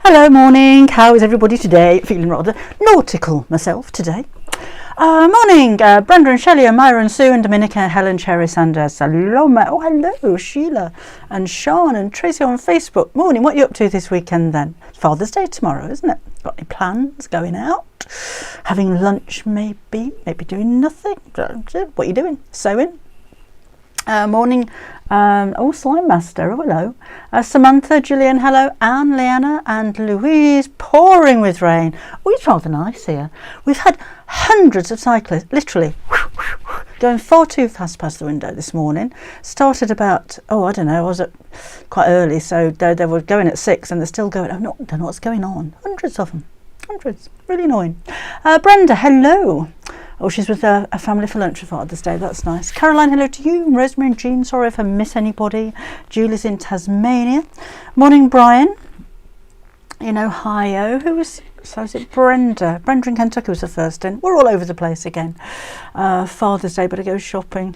Hello, morning. How is everybody today? Feeling rather nautical myself today. Morning, Brenda and Shelley and Myra and Sue and Dominica, Helen, Cherry, Sandra, Salome. Oh, hello, Sheila and Sean and Tracy on Facebook. Morning, what are you up to this weekend then? It's Father's Day tomorrow, isn't it? Got any plans? Going out? Having lunch maybe? Maybe doing nothing? What are you doing? Sewing? Morning. Slime Master, oh hello. Samantha, Gillian, hello. Anne, Leanna and Louise, pouring with rain. Oh, it's rather nice here. We've had hundreds of cyclists, literally, going far too fast past the window this morning. Started about, I was at quite early, so they were going at 6 and they're still going. I don't know what's going on. Hundreds of them. Hundreds. Really annoying. Brenda, hello. Oh, she's with a family for lunch for Father's Day. That's nice. Caroline, hello to you. Rosemary and Jean, sorry if I miss anybody. Julie's in Tasmania. Morning, Brian in Ohio. Is it Brenda? Brenda in Kentucky was the first in. We're all over the place again. Father's Day, better go shopping.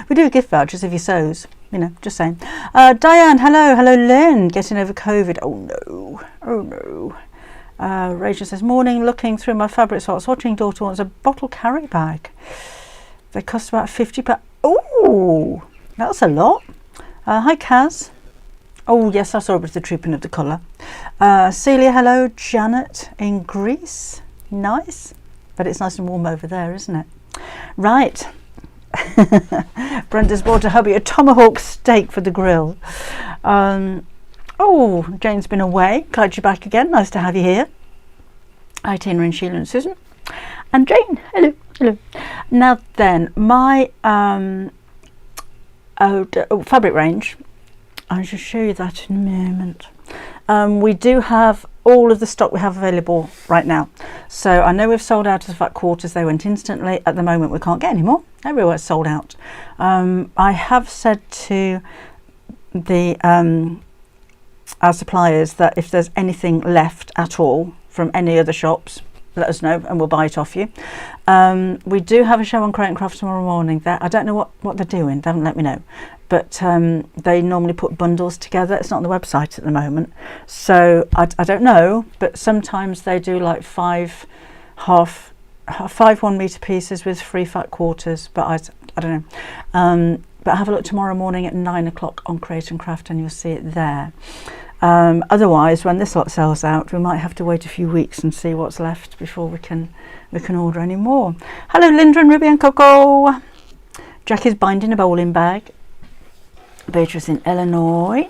We do gift vouchers if he sews. Just saying. Diane, hello. Hello, Lynn. Getting over COVID. Oh, no. Rachel says, morning, looking through my fabric sorts, watching daughter wants a bottle carry bag. They cost about £50. Oh, that's a lot. Hi, Kaz. Oh, yes, I saw it was the trooping of the colour. Celia, hello. Janet in Greece. Nice. But it's nice and warm over there, isn't it? Right. Brenda's bought a hubby a tomahawk steak for the grill. Jane's been away. Glad you're back again. Nice to have you here. Hi, Tina and Sheila and Susan. And Jane. Hello. Now then, my fabric range. I'll just show you that in a moment. We do have all of the stock we have available right now. So I know we've sold out of the fat quarters. They went instantly. At the moment, we can't get any more. Everywhere's sold out. I have said to the our suppliers that if there's anything left at all from any other shops, let us know and we'll buy it off you. We do have a show on Crate and Craft tomorrow morning. I don't know what they're doing. They haven't let me know, but they normally put bundles together. It's not on the website at the moment, so I don't know, but sometimes they do like 5 1 metre pieces with 3 fat quarters, but I don't know. But have a look tomorrow morning at 9 o'clock on Crate and Craft and you'll see it there. Otherwise, when this lot sells out, we might have to wait a few weeks and see what's left before we can order any more. Hello, Linda and Ruby and Coco. Jackie's binding a bowling bag. Beatrice in Illinois.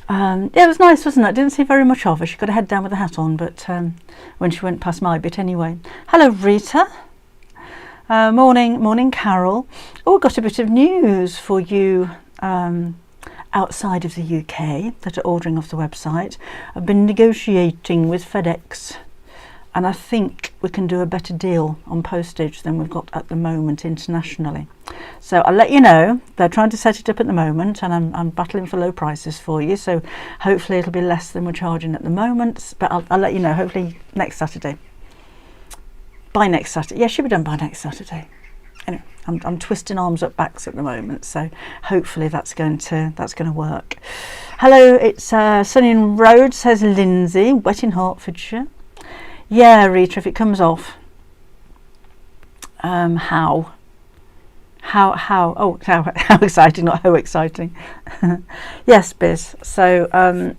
It was nice, wasn't it? Didn't see very much of her. She got her head down with a hat on, but when she went past my bit anyway. Hello, Rita. Morning, Carol. Got a bit of news for you outside of the UK that are ordering off the website. I've been negotiating with FedEx and I think we can do a better deal on postage than we've got at the moment internationally. So I'll let you know. They're trying to set it up at the moment and I'm battling for low prices for you. So hopefully it'll be less than we're charging at the moment. But I'll let you know, hopefully next Saturday. By next Saturday. Yeah, should be done by next Saturday. Anyway, I'm twisting arms up backs at the moment, so hopefully that's going to work. Hello, it's sunny in Rhodes, says Lindsay. Wet in Hertfordshire. Yeah, Rita, if it comes off. How? How exciting, not how exciting. Yes, Biz. So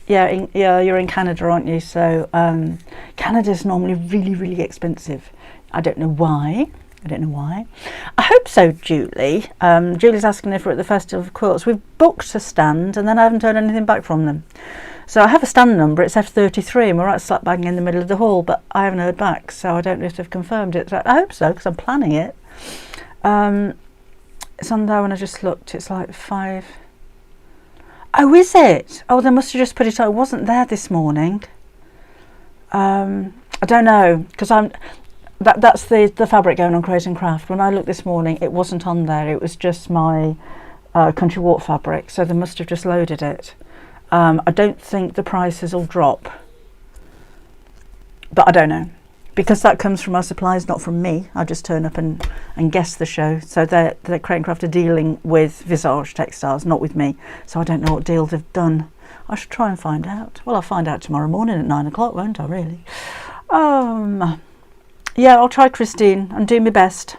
you're in Canada, aren't you? So Canada's normally really, really expensive. I don't know why. I hope so, Julie. Julie's asking if we're at the Festival of Quilts. We've booked a stand and then I haven't heard anything back from them. So I have a stand number, it's F33 and we're right slap bang in the middle of the hall, but I haven't heard back, so I don't know if they've confirmed it. So I hope so, because I'm planning it. It's on there when I just looked, it's like 5. Oh, is it? Oh, they must have just put it on. It wasn't there this morning. I don't know, because that's the fabric going on Crate and Craft. When I looked this morning, it wasn't on there. It was just my country walk fabric, so they must have just loaded it. I don't think the prices will drop, but I don't know. because that comes from our suppliers, not from me. I just turn up and guess the show. So they're Crate and Craft are dealing with Visage Textiles, not with me. So I don't know what deal they've done. I should try and find out. Well, I'll find out tomorrow morning at 9 o'clock, won't I, really? Yeah, I'll try, Christine, and do my best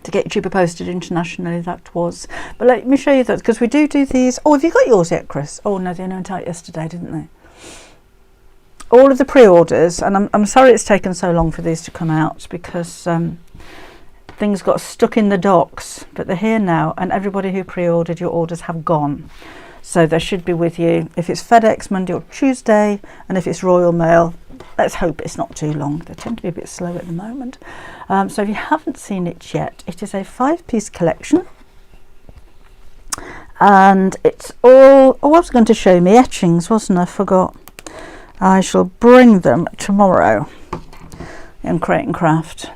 to get cheaper posted internationally, that was. But let me show you that, because we do these. Oh, have you got yours yet, Chris? Oh, no, they went out yesterday, didn't they? All of the pre-orders, and I'm sorry it's taken so long for these to come out, because things got stuck in the docks, but they're here now, and everybody who pre-ordered, your orders have gone. So they should be with you if it's FedEx Monday or Tuesday, and if it's Royal Mail, let's hope it's not too long. They tend to be a bit slow at the moment. So if you haven't seen it yet, it is a 5-piece collection, and it's all, oh, I was going to show me etchings, wasn't I? Forgot. I shall bring them tomorrow in Create and Craft.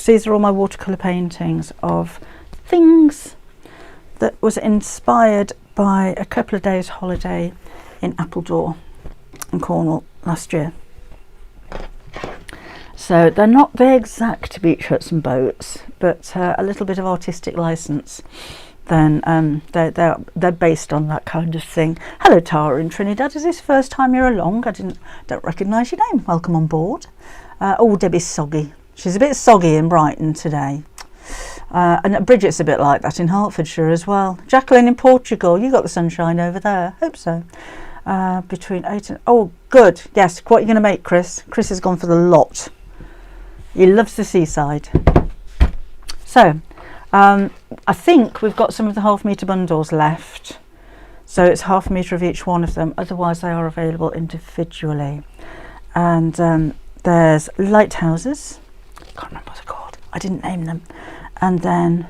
These are all my watercolour paintings of things that was inspired by a couple of days holiday in Appledore in Cornwall last year. So they're not the exact beach huts and boats, but a little bit of artistic license. Then they're based on that kind of thing. Hello, Tara in Trinidad. Is this the first time you're along? I don't recognise your name. Welcome on board. Oh, Debbie's soggy. She's a bit soggy in Brighton today. And Bridget's a bit like that in Hertfordshire as well. Jacqueline in Portugal, you got the sunshine over there. Hope so. Between 8 and... Oh, good. Yes, what are you going to make, Chris? Chris has gone for the lot. He loves the seaside. So, I think we've got some of the half-metre bundles left. So it's half a metre of each one of them. Otherwise, they are available individually. And there's lighthouses. I can't remember what they're called. I didn't name them. And then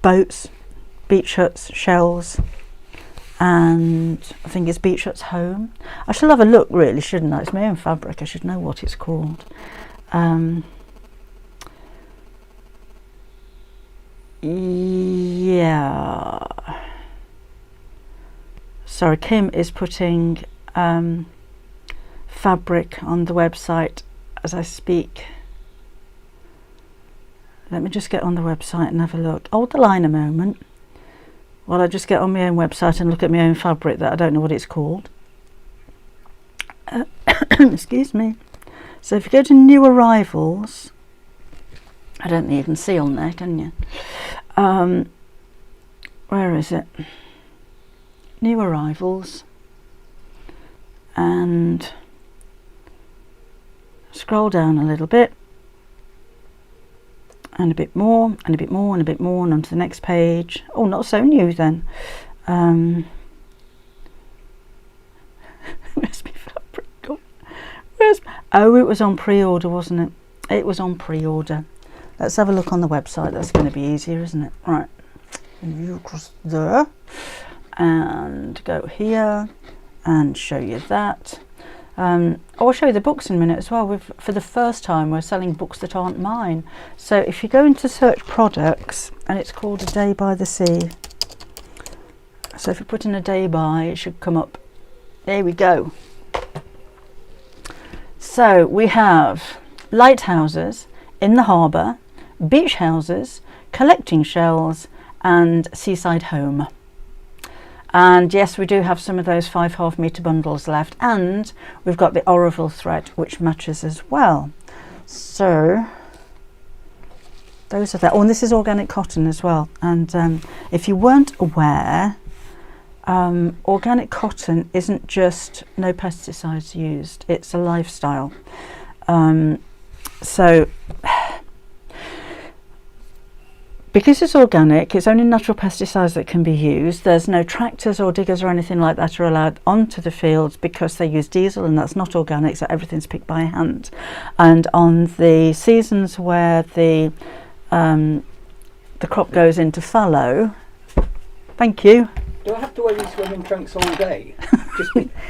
boats, beach huts, shells, and I think it's beach huts home. I should have a look, really, shouldn't I? It's my own fabric. I should know what it's called. Yeah. Sorry, Kim is putting fabric on the website as I speak. Let me just get on the website and have a look. Hold the line a moment while I just get on my own website and look at my own fabric that I don't know what it's called. Excuse me. So if you go to new arrivals, I don't think you can see on there, can you? Where is it? New arrivals, and scroll down a little bit, and a bit more, and a bit more, and a bit more, and onto the next page. Oh, not so new then. Where's my fabric gone? Oh, it was on pre-order, wasn't it? It was on pre-order. Let's have a look on the website. That's going to be easier, isn't it? Right, you across there, and go here, and show you that. I'll show you the books in a minute as well. For the first time, we're selling books that aren't mine. So if you go into search products, and it's called A Day by the Sea. So if you put in A Day By, it should come up. There we go. So we have lighthouses in the harbour, beach houses, collecting shells, and seaside home. And yes, we do have some of those 5 half-metre bundles left, and we've got the Oroville thread, which matches as well. So those are that. Oh, and this is organic cotton as well. And if you weren't aware, organic cotton isn't just no pesticides used, it's a lifestyle. So because it's organic, it's only natural pesticides that can be used. There's no tractors or diggers or anything like that are allowed onto the fields because they use diesel, and that's not organic, so everything's picked by hand. And on the seasons where the crop goes into fallow, thank you. Do I have to wear these swimming trunks all day?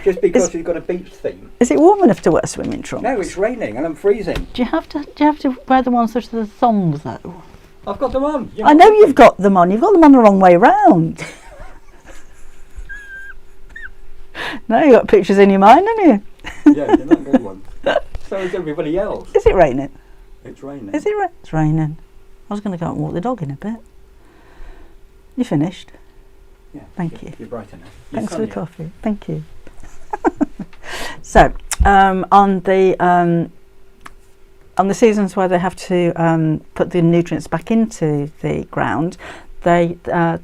just because you've got a beach theme? Is it warm enough to wear swimming trunks? No, it's raining and I'm freezing. Do you have to wear the ones that are the thong though? I've got them on. I know you've got them on. You've got them on the wrong way round. No, you've got pictures in your mind, haven't you? Yeah, they're not good ones. So is everybody else. Is it raining? It's raining. Is it It's raining. I was going to go out and walk the dog in a bit. You finished? Yeah. Thank you. You're bright enough. Thanks for the coffee. Thank you. So on the seasons where they have to put the nutrients back into the ground, they have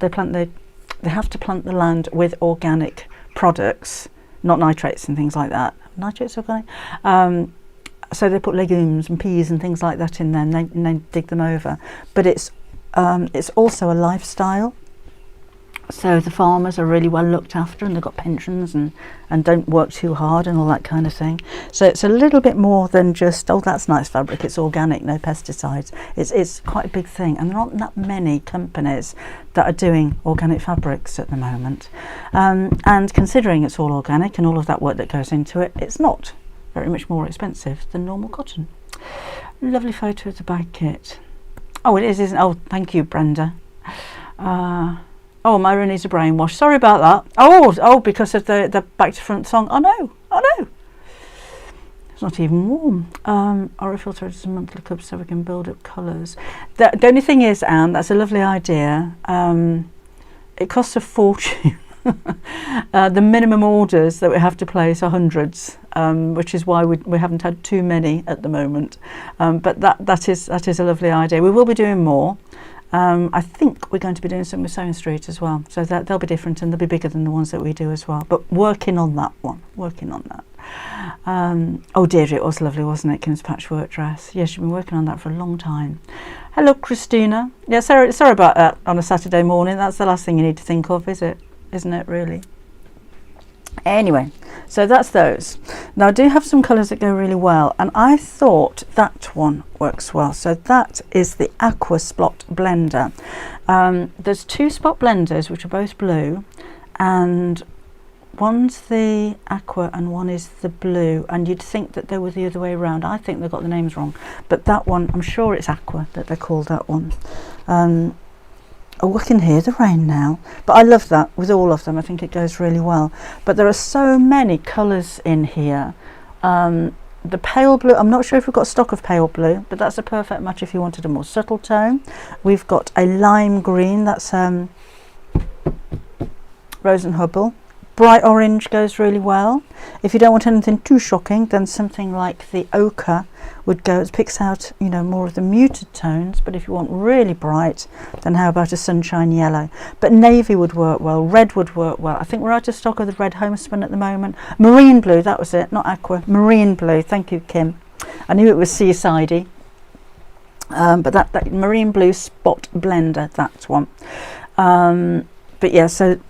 to plant the land with organic products, not nitrates and things like that. Nitrates organic. So they put legumes and peas and things like that in there, and they dig them over. But it's also a lifestyle. So the farmers are really well looked after, and they've got pensions and don't work too hard and all that kind of thing. So it's a little bit more than just, oh, that's nice fabric, it's organic, no pesticides. It's quite a big thing, and there aren't that many companies that are doing organic fabrics at the moment. And considering it's all organic and all of that work that goes into it, it's not very much more expensive than normal cotton. Lovely photo of the bag kit. Oh, it is, isn't it? Oh, thank you, Brenda. Oh, Myra needs a brainwash. Sorry about that. Oh, because of the back to front song. I know. It's not even warm. Aurifil thread is a monthly cup so we can build up colours. The only thing is, Anne, that's a lovely idea. It costs a fortune. The minimum orders that we have to place are hundreds, which is why we haven't had too many at the moment. But that is a lovely idea. We will be doing more. I think we're going to be doing some with Sewing Street as well, so that they'll be different and they'll be bigger than the ones that we do as well. But working on that. Oh, Deirdre, it was lovely, wasn't it? Kim's patchwork dress. Yes, she's been working on that for a long time. Hello, Christina. Yeah, sorry about that on a Saturday morning. That's the last thing you need to think of, isn't it, really? Anyway, so that's those. Now I do have some colours that go really well, and I thought that one works well. So that is the Aqua Spot Blender. There's two spot blenders which are both blue, and one's the aqua and one is the blue, and you'd think that they were the other way around. I think they've got the names wrong, but that one, I'm sure it's aqua that they're called that one. Oh, I can hear the rain now, but I love that with all of them. I think it goes really well. But there are so many colours in here. The pale blue, I'm not sure if we've got stock of pale blue, but that's a perfect match if you wanted a more subtle tone. We've got a lime green, that's Rose and Hubble. Bright orange goes really well. If you don't want anything too shocking, then something like the ochre would go. It picks out, more of the muted tones. But if you want really bright, then how about a sunshine yellow? But navy would work well. Red would work well. I think we're out of stock of the red homespun at the moment. Marine blue, that was it, not aqua. Marine blue. Thank you, Kim. I knew it was seasidey. But that marine blue spot blender, that one. But yeah, so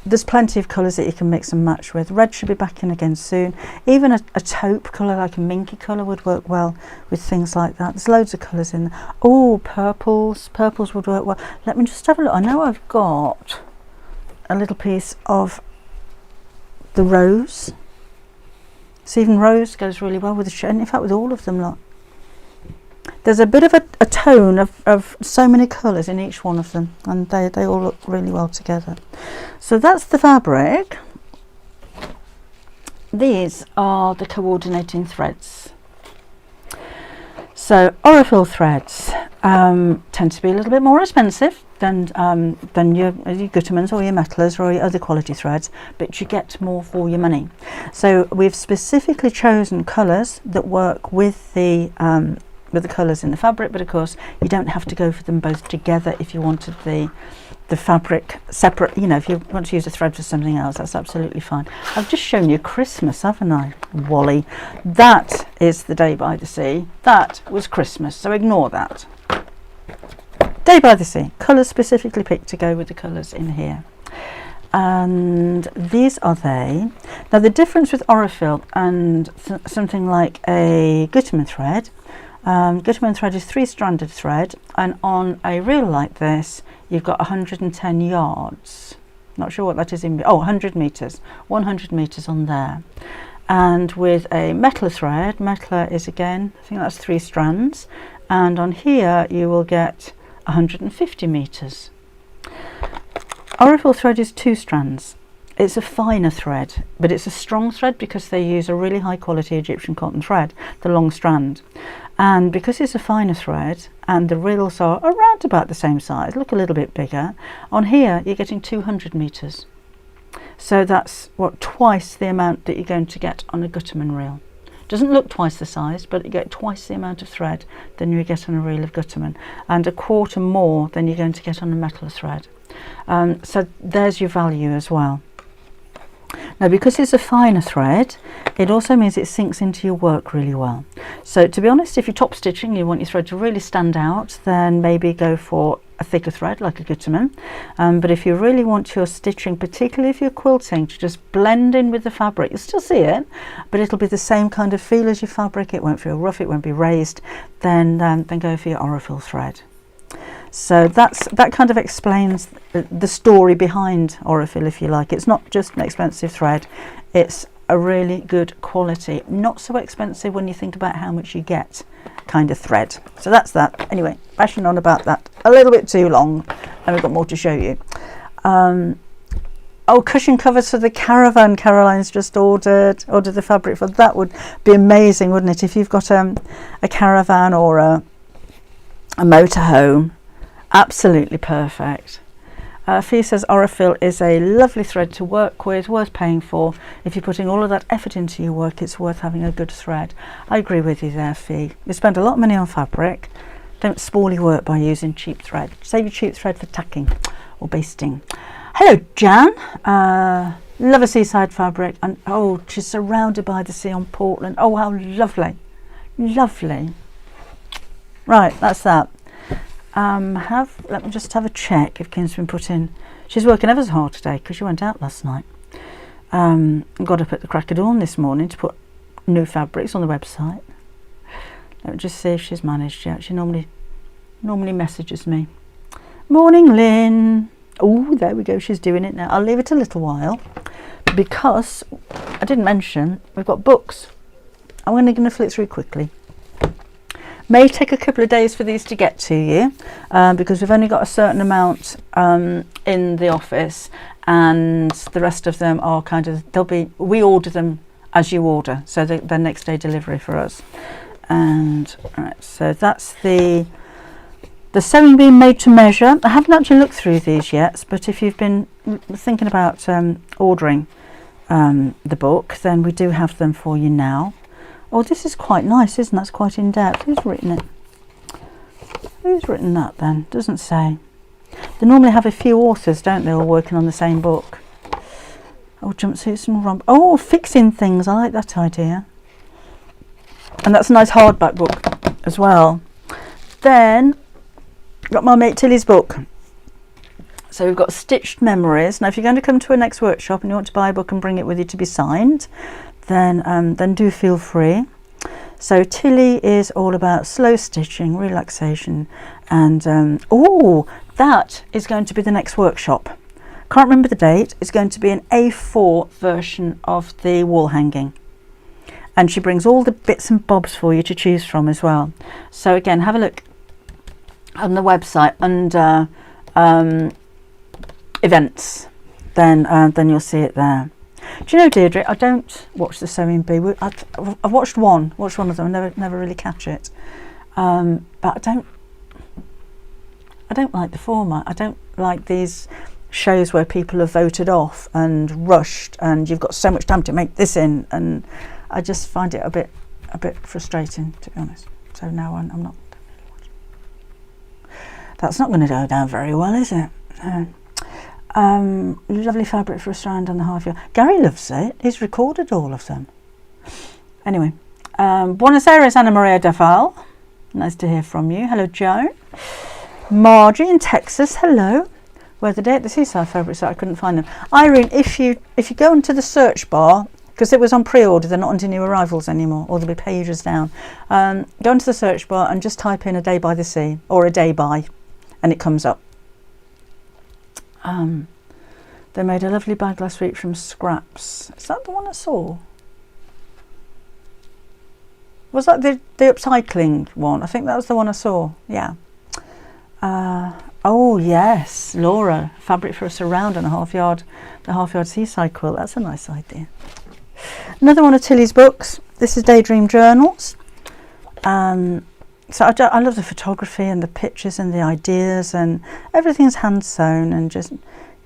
there's plenty of colours that you can mix and match with. Red should be back in again soon. Even a taupe colour, like a minky colour, would work well with things like that. There's loads of colours in there. Oh, purples. Purples would work well. Let me just have a look. I know I've got a little piece of the rose. So even rose goes really well with the shirt. And in fact, with all of them, look. There's a bit of a tone of so many colours in each one of them, and they all look really well together. So that's the fabric. These are the coordinating threads. So Aurifil threads tend to be a little bit more expensive than your Guttermans or your Metlers or your other quality threads, but you get more for your money. So we've specifically chosen colours that work with the colours in the fabric, but of course you don't have to go for them both together if you wanted the fabric separate. If you want to use a thread for something else, that's absolutely fine. I've just shown you Christmas, haven't I, Wally? That is the Day by the Sea. That was Christmas, so ignore that. Day by the Sea, colours specifically picked to go with the colours in here. And these are they. Now the difference with Aurifil and something like a Gutterman thread, Gutterman thread is 3-stranded thread, and on a reel like this you've got 110 yards. Not sure what that is in 100 meters, 100 meters on there. And with a Metler thread, Metler is again, I think that's 3 strands, and on here you will get 150 meters. Aurifil thread is 2 strands. It's a finer thread, but it's a strong thread because they use a really high quality Egyptian cotton thread, the long strand. and because it's a finer thread and the reels are around about the same size, look a little bit bigger, on here you're getting 200 meters. So that's what, twice the amount that you're going to get on a Gutermann reel. Doesn't look twice the size, but you get twice the amount of thread than you get on a reel of Gutermann, and a quarter more than you're going to get on a metal thread. So there's your value as well. Now, because it's a finer thread, it also means it sinks into your work really well. So to be honest, if you're top stitching, you want your thread to really stand out, then maybe go for a thicker thread like a Gutermann. But if you really want your stitching, particularly if you're quilting, to just blend in with the fabric, you'll still see it, but it'll be the same kind of feel as your fabric. It won't feel rough, it won't be raised. Then go for your Aurifil thread. So that kind of explains the story behind Aurifil, if you like. It's not just an expensive thread, it's a really good quality, not so expensive when you think about how much you get kind of thread. So that's that. Anyway, bashing on about that a little bit too long, and we've got more to show you. Oh, cushion covers for the caravan. Caroline's just ordered the fabric for that. Would be amazing, wouldn't it, if you've got a caravan or a motorhome. Absolutely perfect. Fee says Aurifil is a lovely thread to work with, worth paying for. If you're putting all of that effort into your work, it's worth having a good thread. I agree with you there, Fee. You spend a lot of money on fabric. Don't spoil your work by using cheap thread. Save your cheap thread for tacking or basting. Hello, Jan. Love a seaside fabric. And oh, she's surrounded by the sea on Portland. Oh, how lovely. Lovely. Right, that's that. Let me just have a check if Kim's been put in. She's working ever so hard today because she went out last night. Got up at the crack of dawn this morning to put new fabrics on the website. Let me just see if she's managed yet. She normally messages me. Morning, Lynn. Oh, there we go. She's doing it now. I'll leave it a little while because I didn't mention we've got books. I'm only going to flick through quickly. May take a couple of days for these to get to you because we've only got a certain amount in the office, and the rest of them are we order them as you order, so they're next day delivery for us. And right, so that's the sewing being made to measure. I haven't actually looked through these yet, but if you've been thinking about ordering the book, then we do have them for you now. Oh, this is quite nice, isn't it? That's quite in-depth. Who's written it? Who's written that then? Doesn't say. They normally have a few authors, don't they, all working on the same book. Oh, jumpsuits and romp. Oh, fixing things. I like that idea. And that's a nice hardback book as well. Then, got my mate Tilly's book. So we've got Stitched Memories. Now, if you're going to come to a next workshop and you want to buy a book and bring it with you to be signed, then do feel free. So Tilly is all about slow stitching, relaxation, and oh, that is going to be the next workshop. Can't remember the date. It's going to be an A4 version of the wall hanging, and she brings all the bits and bobs for you to choose from as well. So again, have a look on the website under events, then you'll see it there. Do you know, Deirdre, I don't watch the Sewing Bee. I've watched one of them. I never really catch it. But I don't like the format. I don't like these shows where people are voted off and rushed, and you've got so much time to make this in, and I just find it a bit frustrating, to be honest. So now I'm not. That's not going to go down very well, is it? Lovely fabric for a strand and a half yard. Gary loves it. He's recorded all of them. Anyway, Buenos Aires, Ana Maria Deval. Nice to hear from you. Hello, Joan. Margie in Texas. Hello. Where the day at the Seaside Fabrics, I couldn't find them. Irene, if you go into the search bar, because it was on pre-order, they're not onto new arrivals anymore, or there'll be pages down. Go into the search bar and just type in A Day by the Sea or A Day by, and it comes up. They made a lovely bag last week from scraps. Is that the one I saw? Was that the upcycling one? I think that was the one I saw. Yeah. Oh yes, Laura, fabric for a surround and a half yard seaside quilt. That's a nice idea. Another one of Tilly's books. This is Daydream Journals. So I love the photography and the pictures and the ideas, and everything's hand sewn and just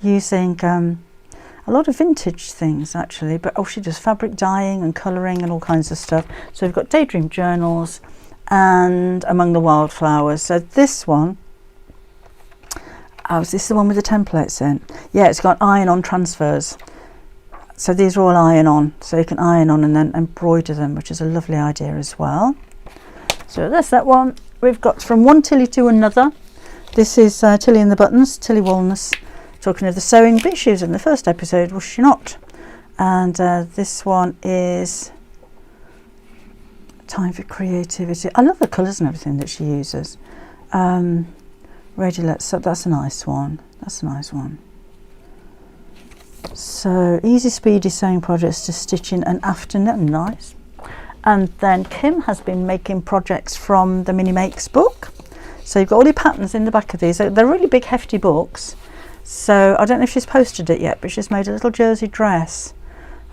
using a lot of vintage things actually. But she does fabric dyeing and colouring and all kinds of stuff. So we've got Daydream Journals and Among the Wildflowers. So this one, is this the one with the templates in? Yeah, it's got iron-on transfers. So these are all iron-on, so you can iron on and then embroider them, which is a lovely idea as well. So that's that one. We've got From One Tilly to Another. This is Tilly and the Buttons, Tilly Walness, talking of the sewing, but she was in the first episode, was she not? And this one is Time for Creativity. I love the colours and everything that she uses. Ready, so that's a nice one. That's a nice one. So easy, speedy sewing projects to stitch in an afternoon. Nice. And then Kim has been making projects from the Mini Makes book. So you've got all your patterns in the back of these. They're really big, hefty books. So I don't know if she's posted it yet, but she's made a little jersey dress,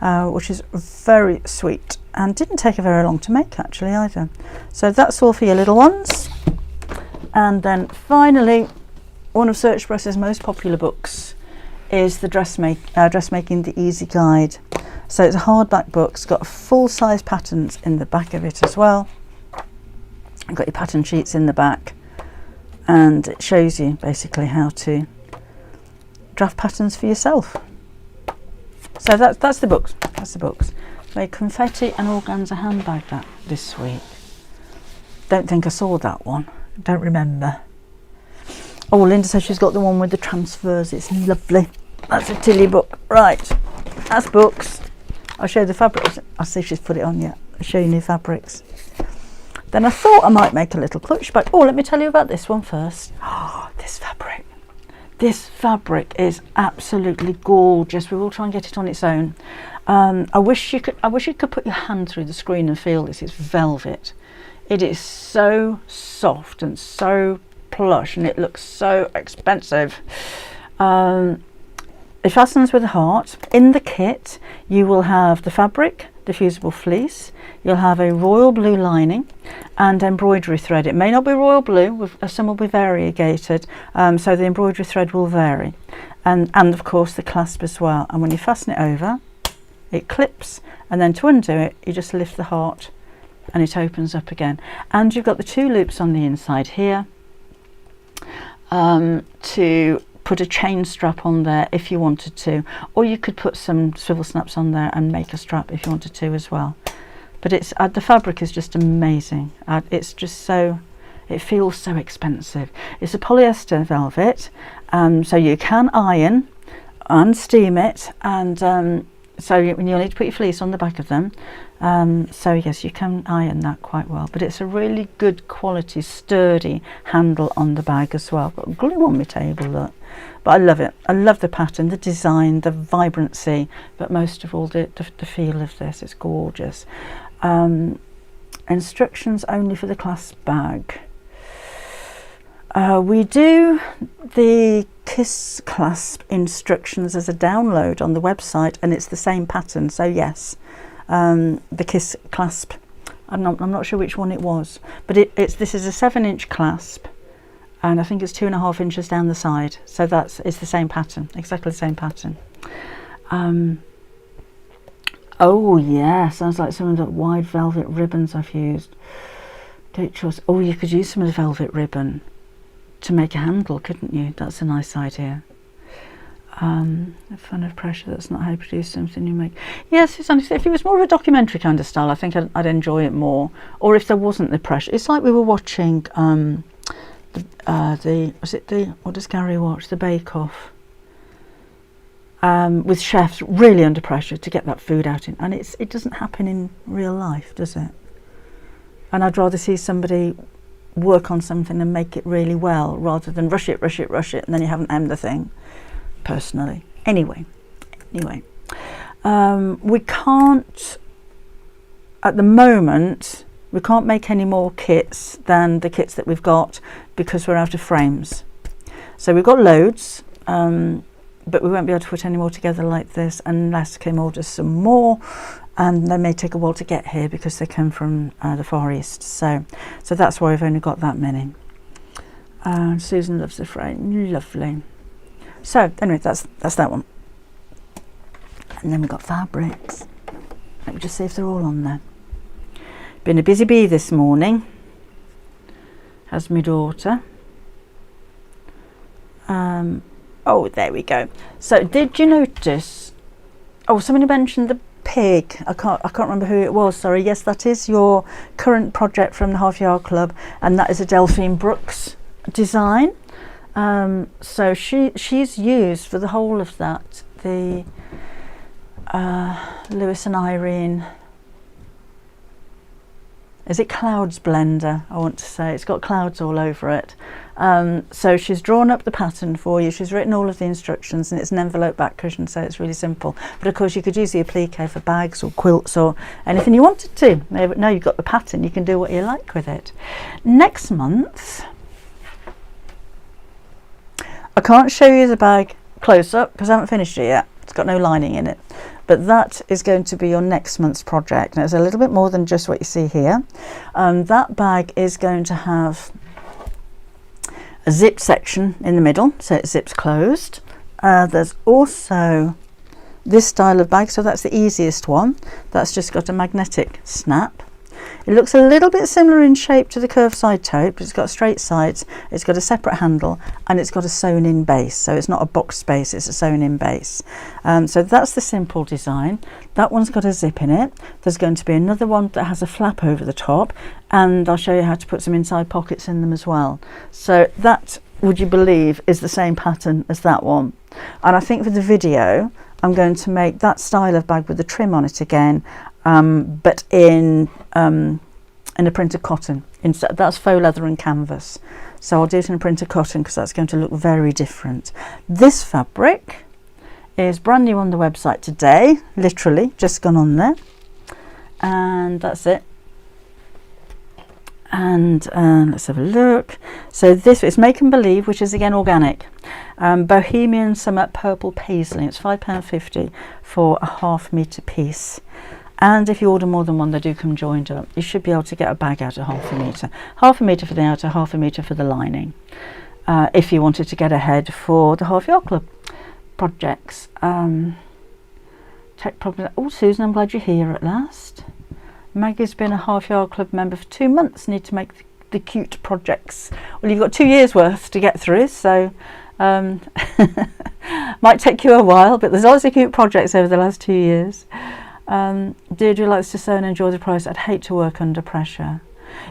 which is very sweet and didn't take her very long to make actually either. So that's all for your little ones. And then finally, one of Search Press's most popular books is the Dressmaking the Easy Guide. So it's a hardback book. It's got full-size patterns in the back of it as well. You've got your pattern sheets in the back, and it shows you basically how to draft patterns for yourself. So that's the books. That's the books. A confetti and organza handbag this week. Don't think I saw that one. Don't remember. Oh, Linda says she's got the one with the transfers. It's lovely. That's a Tilly book. Right, that's books. I'll show you the fabrics. I'll see if she's put it on yet. I'll show you new fabrics. Then I thought I might make a little clutch bag. Oh, let me tell you about this one first. Oh, this fabric. This fabric is absolutely gorgeous. We will try and get it on its own. I wish you could put your hand through the screen and feel this. It's velvet. It is so soft and so plush, and it looks so expensive. It fastens with a heart. In the kit you will have the fabric, the fusible fleece, you'll have a royal blue lining and embroidery thread. It may not be royal blue, some will be variegated, so the embroidery thread will vary, and of course the clasp as well. And when you fasten it over, it clips, and then to undo it you just lift the heart and it opens up again. And you've got the two loops on the inside here to put a chain strap on there if you wanted to, or you could put some swivel snaps on there and make a strap if you wanted to as well. But it's the fabric is just amazing. It's just so, it feels so expensive. It's a polyester velvet, so you can iron and steam it, and so you'll need to put your fleece on the back of them. So yes, you can iron that quite well, but it's a really good quality, sturdy handle on the bag as well. Got glue on my table, look. But I love it. I love the pattern, the design, the vibrancy, but most of all the feel of this. It's gorgeous. Instructions only for the clasp bag. We do the Kiss clasp instructions as a download on the website, and it's the same pattern. So yes, the Kiss clasp. I'm not sure which one it was, but this is a 7-inch clasp, and I think it's 2.5 inches down the side. So it's the same pattern, exactly the same pattern. Oh yeah, sounds like some of the wide velvet ribbons I've used. Great choice. Oh, you could use some of the velvet ribbon to make a handle, couldn't you? That's a nice idea. The fun of pressure, that's not how you produce something you make. Yes, it's honestly, if it was more of a documentary kind of style, I think I'd enjoy it more. Or if there wasn't the pressure. It's like we were watching what does Gary watch? The Bake Off. With chefs really under pressure to get that food out in, and it doesn't happen in real life, does it? And I'd rather see somebody work on something and make it really well rather than rush it, and then you haven't aimed the thing, personally. Anyway, we can't, at the moment, we can't make any more kits than the kits that we've got because we're out of frames. So we've got loads, but we won't be able to put any more together like this unless Kim orders some more, and they may take a while to get here because they come from the Far East. So that's why I've only got that many. Susan loves the frame, lovely. So anyway, that's that one. And then we've got fabrics. Let me just see if they're all on there. Been a busy bee this morning, has my daughter. Oh, there we go. So did you notice, oh, somebody mentioned the pig. I can't remember who it was, sorry. Yes, that is your current project from the Half Yard Club, and that is a Delphine Brooks design. So she's used for the whole of that the Lewis and Irene, is it Clouds blender? I want to say it's got clouds all over it. So she's drawn up the pattern for you. She's written all of the instructions, and it's an envelope back cushion, so it's really simple. But of course you could use the applique for bags or quilts or anything you wanted to. Now you've got the pattern, you can do what you like with it. Next month, I can't show you the bag close up because I haven't finished it yet. It's got no lining in it. But that is going to be your next month's project. Now it's a little bit more than just what you see here. That bag is going to have a zip section in the middle, so it zips closed. There's also this style of bag, so that's the easiest one. That's just got a magnetic snap. It looks a little bit similar in shape to the curved side tote, but it's got straight sides, it's got a separate handle, and it's got a sewn in base. So it's not a boxed base, it's a sewn in base. So that's the simple design. That one's got a zip in it. There's going to be another one that has a flap over the top, and I'll show you how to put some inside pockets in them as well. So that, would you believe, is the same pattern as that one. And I think for the video, I'm going to make that style of bag with the trim on it again, but in a printed cotton. That's faux leather and canvas. So I'll do it in a printed cotton because that's going to look very different. This fabric is brand new on the website today, literally just gone on there, and that's it. And let's have a look. So this is Make and Believe, which is again organic. Bohemian Summer Purple Paisley. It's £5.50 for a ½ metre piece. And if you order more than one, they do come joined up. You should be able to get a bag out of ½ metre. ½ metre for the outer, ½ metre for the lining. If you wanted to get ahead for the Half Yard Club projects. Tech problems. Oh, Susan, I'm glad you're here at last. Maggie's been a Half Yard Club member for 2 months. Need to make the cute projects. Well, you've got 2 years worth to get through, so might take you a while, but there's lots of cute projects over the last 2 years. Deirdre likes to sew and enjoy the process. I'd hate to work under pressure.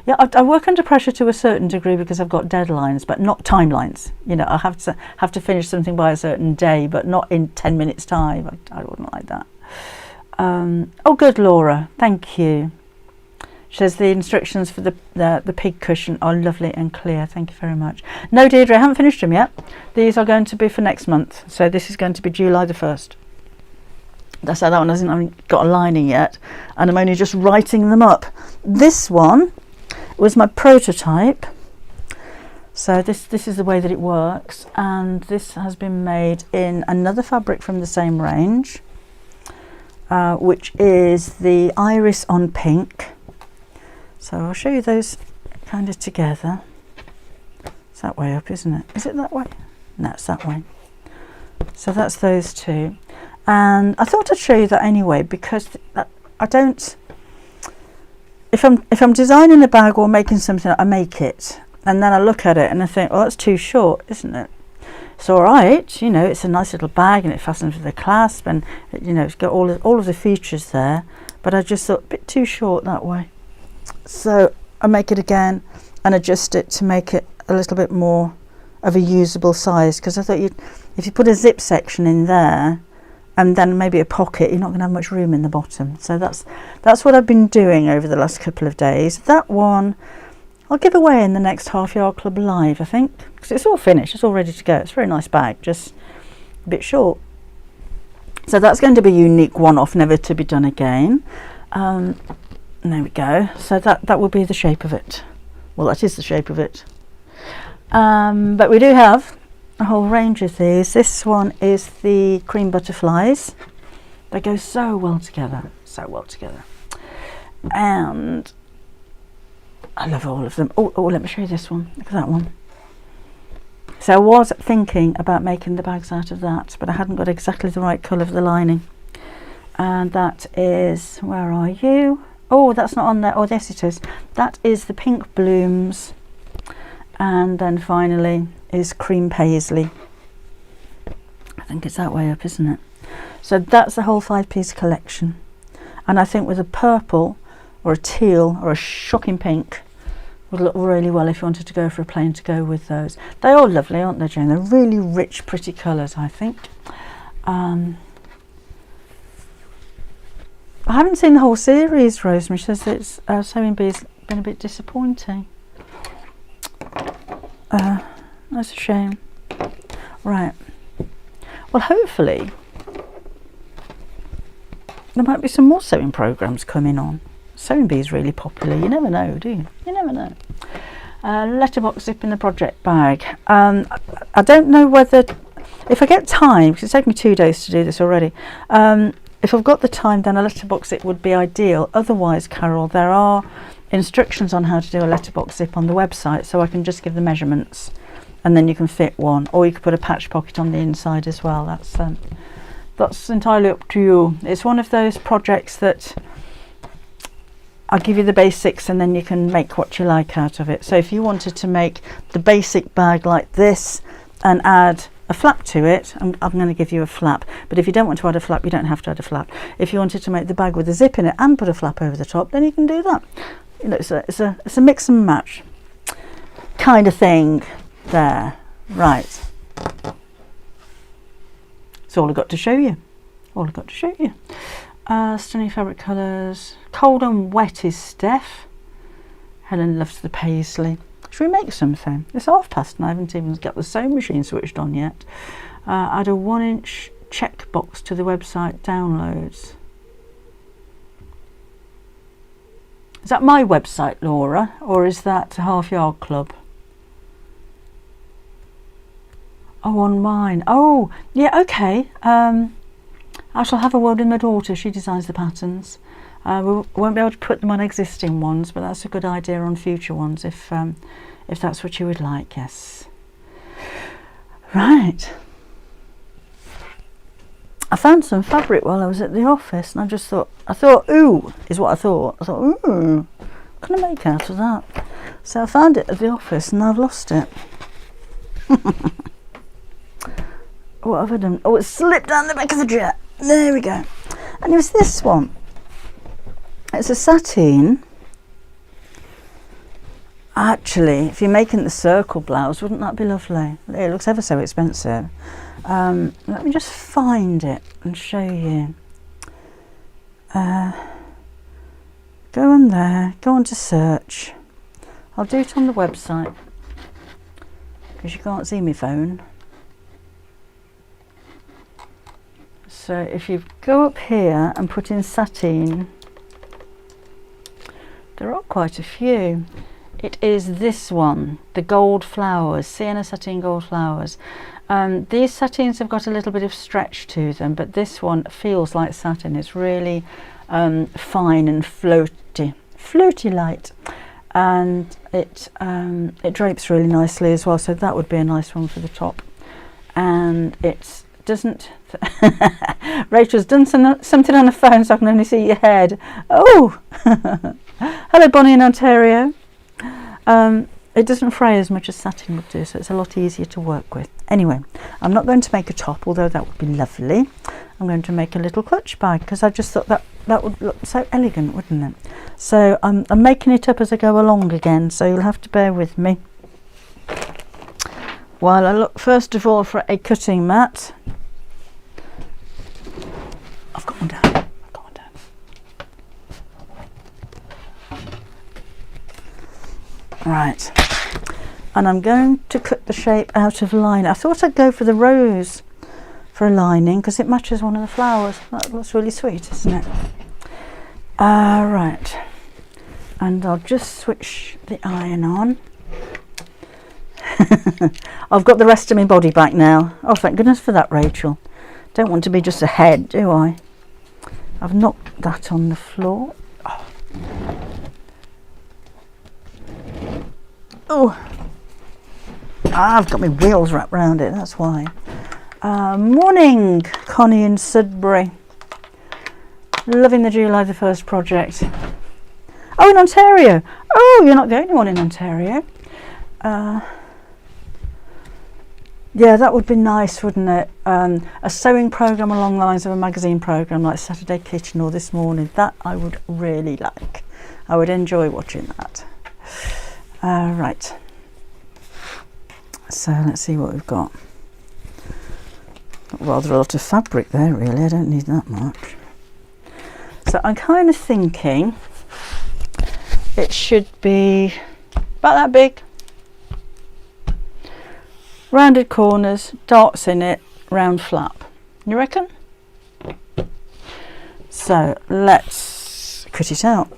Yeah, I work under pressure to a certain degree because I've got deadlines, but not timelines. You know, I have to finish something by a certain day, but not in 10 minutes time. I wouldn't like that. Oh, good, Laura. Thank you. She says the instructions for the pig cushion are lovely and clear. Thank you very much. No, Deirdre, I haven't finished them yet. These are going to be for next month. So this is going to be July the 1st. That's how that one hasn't got a lining yet, and I'm only just writing them up. This one was my prototype. So this is the way that it works, and this has been made in another fabric from the same range, which is the Iris on Pink. So I'll show you those kind of together. It's that way up, isn't it? Is it that way? No, it's that way. So that's those two. And I thought I'd show you that anyway, because I don't, if I'm designing a bag or making something, I make it, and then I look at it and I think, oh, that's too short, isn't it? It's all right, you know, it's a nice little bag and it fastens with a clasp, and you know, it's got all of the features there, but I just thought a bit too short that way. So I make it again and adjust it to make it a little bit more of a usable size, because I thought if you put a zip section in there and then maybe a pocket, you're not going to have much room in the bottom. So that's what I've been doing over the last couple of days. That one I'll give away in the next Half Yard Club live, I think, because it's all finished, it's all ready to go. It's a very nice bag, just a bit short. So that's going to be a unique one-off, never to be done again. There we go. So that will be the shape of it. Well, that is the shape of it. But we do have a whole range of these. This one is the cream butterflies. They go so well together, so well together. And I love all of them. Oh, let me show you this one. Look at that one. So I was thinking about making the bags out of that, but I hadn't got exactly the right colour for the lining. And that is, where are you? Oh, that's not on there. Oh, yes it is. That is the pink blooms. And then finally is cream paisley. I think it's that way up, isn't it? So that's the whole 5-piece collection. And I think with a purple or a teal or a shocking pink would look really well if you wanted to go for a plain to go with those. They're all lovely, aren't they, Jane? They're really rich, pretty colours, I think. I haven't seen the whole series, Rosemary. She says it's Sewing Bee's been a bit disappointing. That's a shame. Right. Well, hopefully there might be some more sewing programmes coming on. Sewing Bee is really popular. You never know, do you? You never know. Letterbox zip in the project bag. I don't know whether, if I get time, because it's taken me 2 days to do this already. If I've got the time, then a letterbox zip would be ideal. Otherwise, Carol, there are instructions on how to do a letterbox zip on the website, so I can just give the measurements and then you can fit one, or you could put a patch pocket on the inside as well. That's entirely up to you. It's one of those projects that I'll give you the basics and then you can make what you like out of it. So if you wanted to make the basic bag like this and add a flap to it, I'm going to give you a flap. But if you don't want to add a flap, you don't have to add a flap. If you wanted to make the bag with a zip in it and put a flap over the top, then you can do that. You know, it's a mix and match kind of thing there. Right. That's all I've got to show you. All I've got to show you. Stunning fabric colours. Cold and wet is Steph. Helen loves the paisley. Should we make something? It's past and I haven't even got the sewing machine switched on yet. Add a 1-inch checkbox to the website downloads. Is that my website, Laura, or is that Half Yard Club? Oh, on mine. Oh, yeah, okay. I shall have a word with my daughter. She designs the patterns. We won't be able to put them on existing ones, but that's a good idea on future ones if that's what you would like. Yes. Right. I found some fabric while I was at the office, and I thought, ooh, is what I thought. I thought, ooh, what can I make out of that? So I found it at the office, and I've lost it. What have I done? Oh, it slipped down the back of the jet. There we go. And it was this one. It's a satin. Actually, if you're making the circle blouse, wouldn't that be lovely? It looks ever so expensive. Let me just find it and show you. Go on there, go on to search. I'll do it on the website because you can't see my phone. So if you go up here and put in satin, there are quite a few. It is this one, the gold flowers, sienna satin gold flowers. These satins have got a little bit of stretch to them, but this one feels like satin. It's really fine and floaty light, and it drapes really nicely as well. So that would be a nice one for the top. And it doesn't. Rachel's done something on the phone, so I can only see your head. Oh, hello, Bonnie in Ontario. It doesn't fray as much as satin would do, so it's a lot easier to work with. Anyway, I'm not going to make a top, although that would be lovely. I'm going to make a little clutch bag because I just thought that would look so elegant, wouldn't it? So I'm making it up as I go along again, so you'll have to bear with me while I look first of all for a cutting mat. I've got one down. Right, and I'm going to cut the shape out of line. I thought I'd go for the rose for a lining because it matches one of the flowers. That looks really sweet, isn't it? Right, and I'll just switch the iron on. I've got the rest of my body back now. Oh, thank goodness for that, Rachel. Don't want to be just a head, do I? I've knocked that on the floor. Oh, I've got my wheels wrapped around it, that's why. Morning, Connie in Sudbury. Loving the July the 1st project. Oh, in Ontario. Oh, you're not the only one in Ontario. Yeah, that would be nice, wouldn't it? A sewing programme along the lines of a magazine programme like Saturday Kitchen or This Morning. That I would really like. I would enjoy watching that. Right. So let's see what we've got. Rather a lot of fabric there, really. I don't need that much. So I'm kind of thinking it should be about that big. Rounded corners, darts in it, round flap. You reckon? So let's cut it out.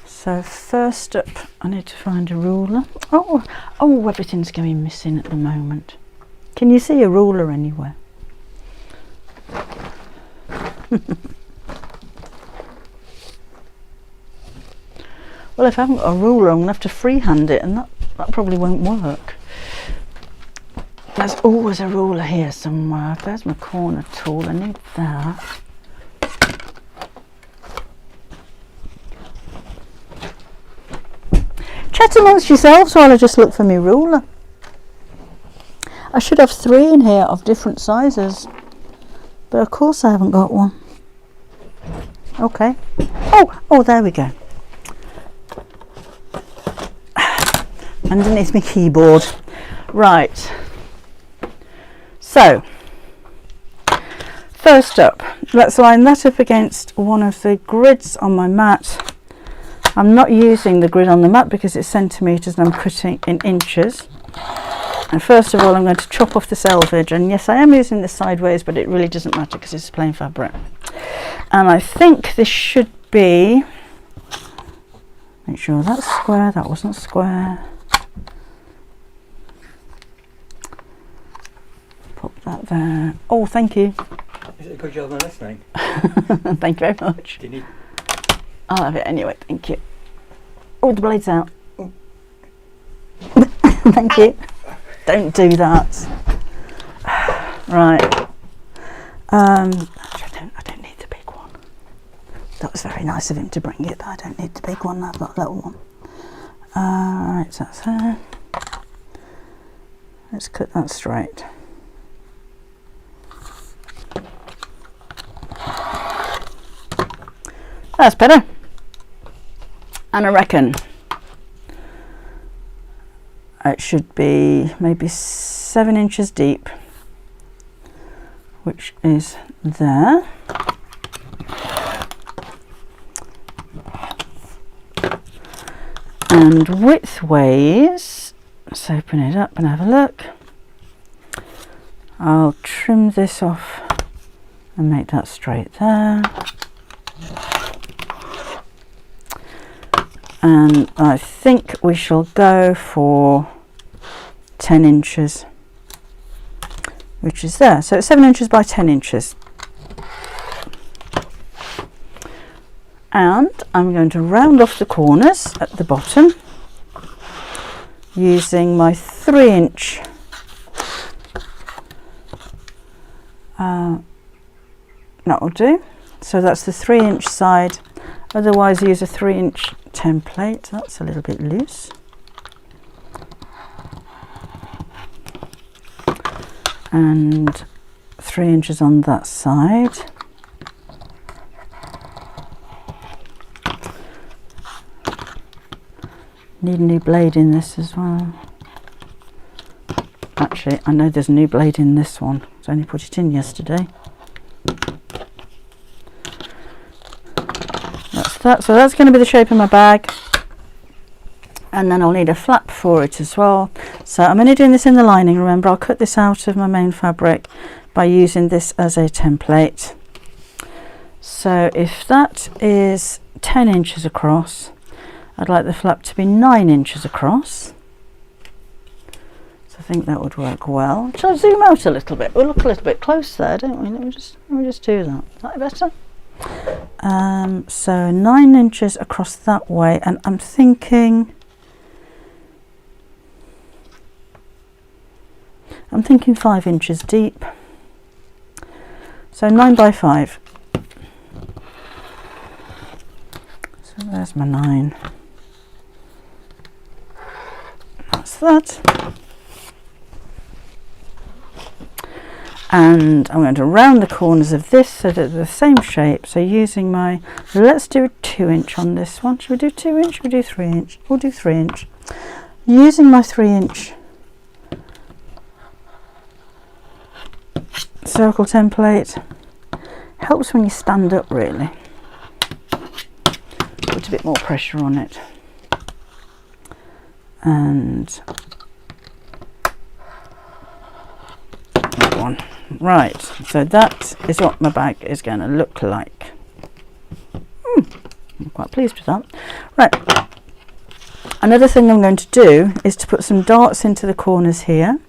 So first up, I need to find a ruler. Oh, everything's going missing at the moment. Can you see a ruler anywhere? Well, if I haven't got a ruler, I'm going to have to freehand it, and that probably won't work. There's always a ruler here somewhere. There's my corner tool. I need that. Chat amongst yourselves while I just look for my ruler. I should have 3 in here of different sizes, but of course I haven't got one. Okay. Oh, there we go. Underneath my keyboard. Right. So, first up, let's line that up against one of the grids on my mat. I'm not using the grid on the mat because it's centimetres and I'm cutting in inches. And first of all, I'm going to chop off the selvage, and yes, I am using this sideways, but it really doesn't matter because it's plain fabric. And I think this should be, make sure that's square, that wasn't square. Pop that there. Oh, thank you. Is it a good job I'm listening? Thank you very much. Do you need... I'll have it anyway, thank you. Oh, the blade's out. Oh. Thank you. Don't do that. Right. I don't need the big one. That was very nice of him to bring it, but I don't need the big one. I've got a little one. Right, so that's there. Let's cut that straight. That's better. And I reckon it should be maybe 7 inches deep, which is there. And widthways, let's open it up and have a look. I'll trim this off and make that straight there. And I think we shall go for 10 inches, which is there. So it's 7 inches by 10 inches. And I'm going to round off the corners at the bottom using my 3-inch that will do. So that's the 3-inch side. Otherwise use a 3-inch template. That's a little bit loose. And 3 inches on that side. Need a new blade in this as well. Actually, I know there's a new blade in this one. I only put it in yesterday. That's that. So that's going to be the shape of my bag. And then I'll need a flap for it as well. So I'm only doing this in the lining, remember. I'll cut this out of my main fabric by using this as a template. So if that is 10 inches across, I'd like the flap to be 9 inches across. So I think that would work well. Shall I zoom out a little bit? We'll look a little bit close there, don't we? Let me just do that. Is that better? So 9 inches across that way, and I'm thinking 5 inches deep. So 9 by 5. So there's my 9. That's that. And I'm going to round the corners of this so that they're the same shape. So using my, let's do a 2 inch on this one. Should we do 2 inch? Should we do 3 inch? We'll do 3 inch. Using my 3 inch circle template. Helps when you stand up, really. Put a bit more pressure on it. And that one. Right, so that is what my bag is going to look like. I'm quite pleased with that. Right, another thing I'm going to do is to put some darts into the corners here.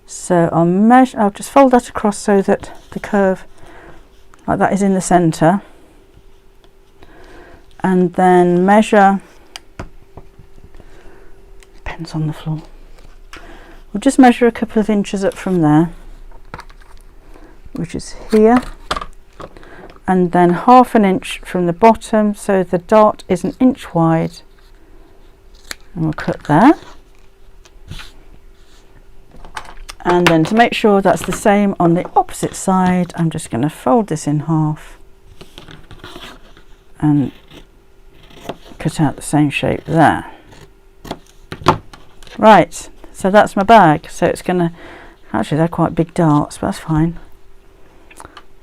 So I'll just fold that across so that the curve like that is in the centre, and then measure, pens on the floor, we'll just measure a couple of inches up from there, which is here, and then ½ an inch from the bottom, so the dart is 1 inch wide, and we'll cut there. And then to make sure that's the same on the opposite side, I'm just going to fold this in half and cut out the same shape there. Right, so that's my bag. So it's going to, actually they're quite big darts, but that's fine.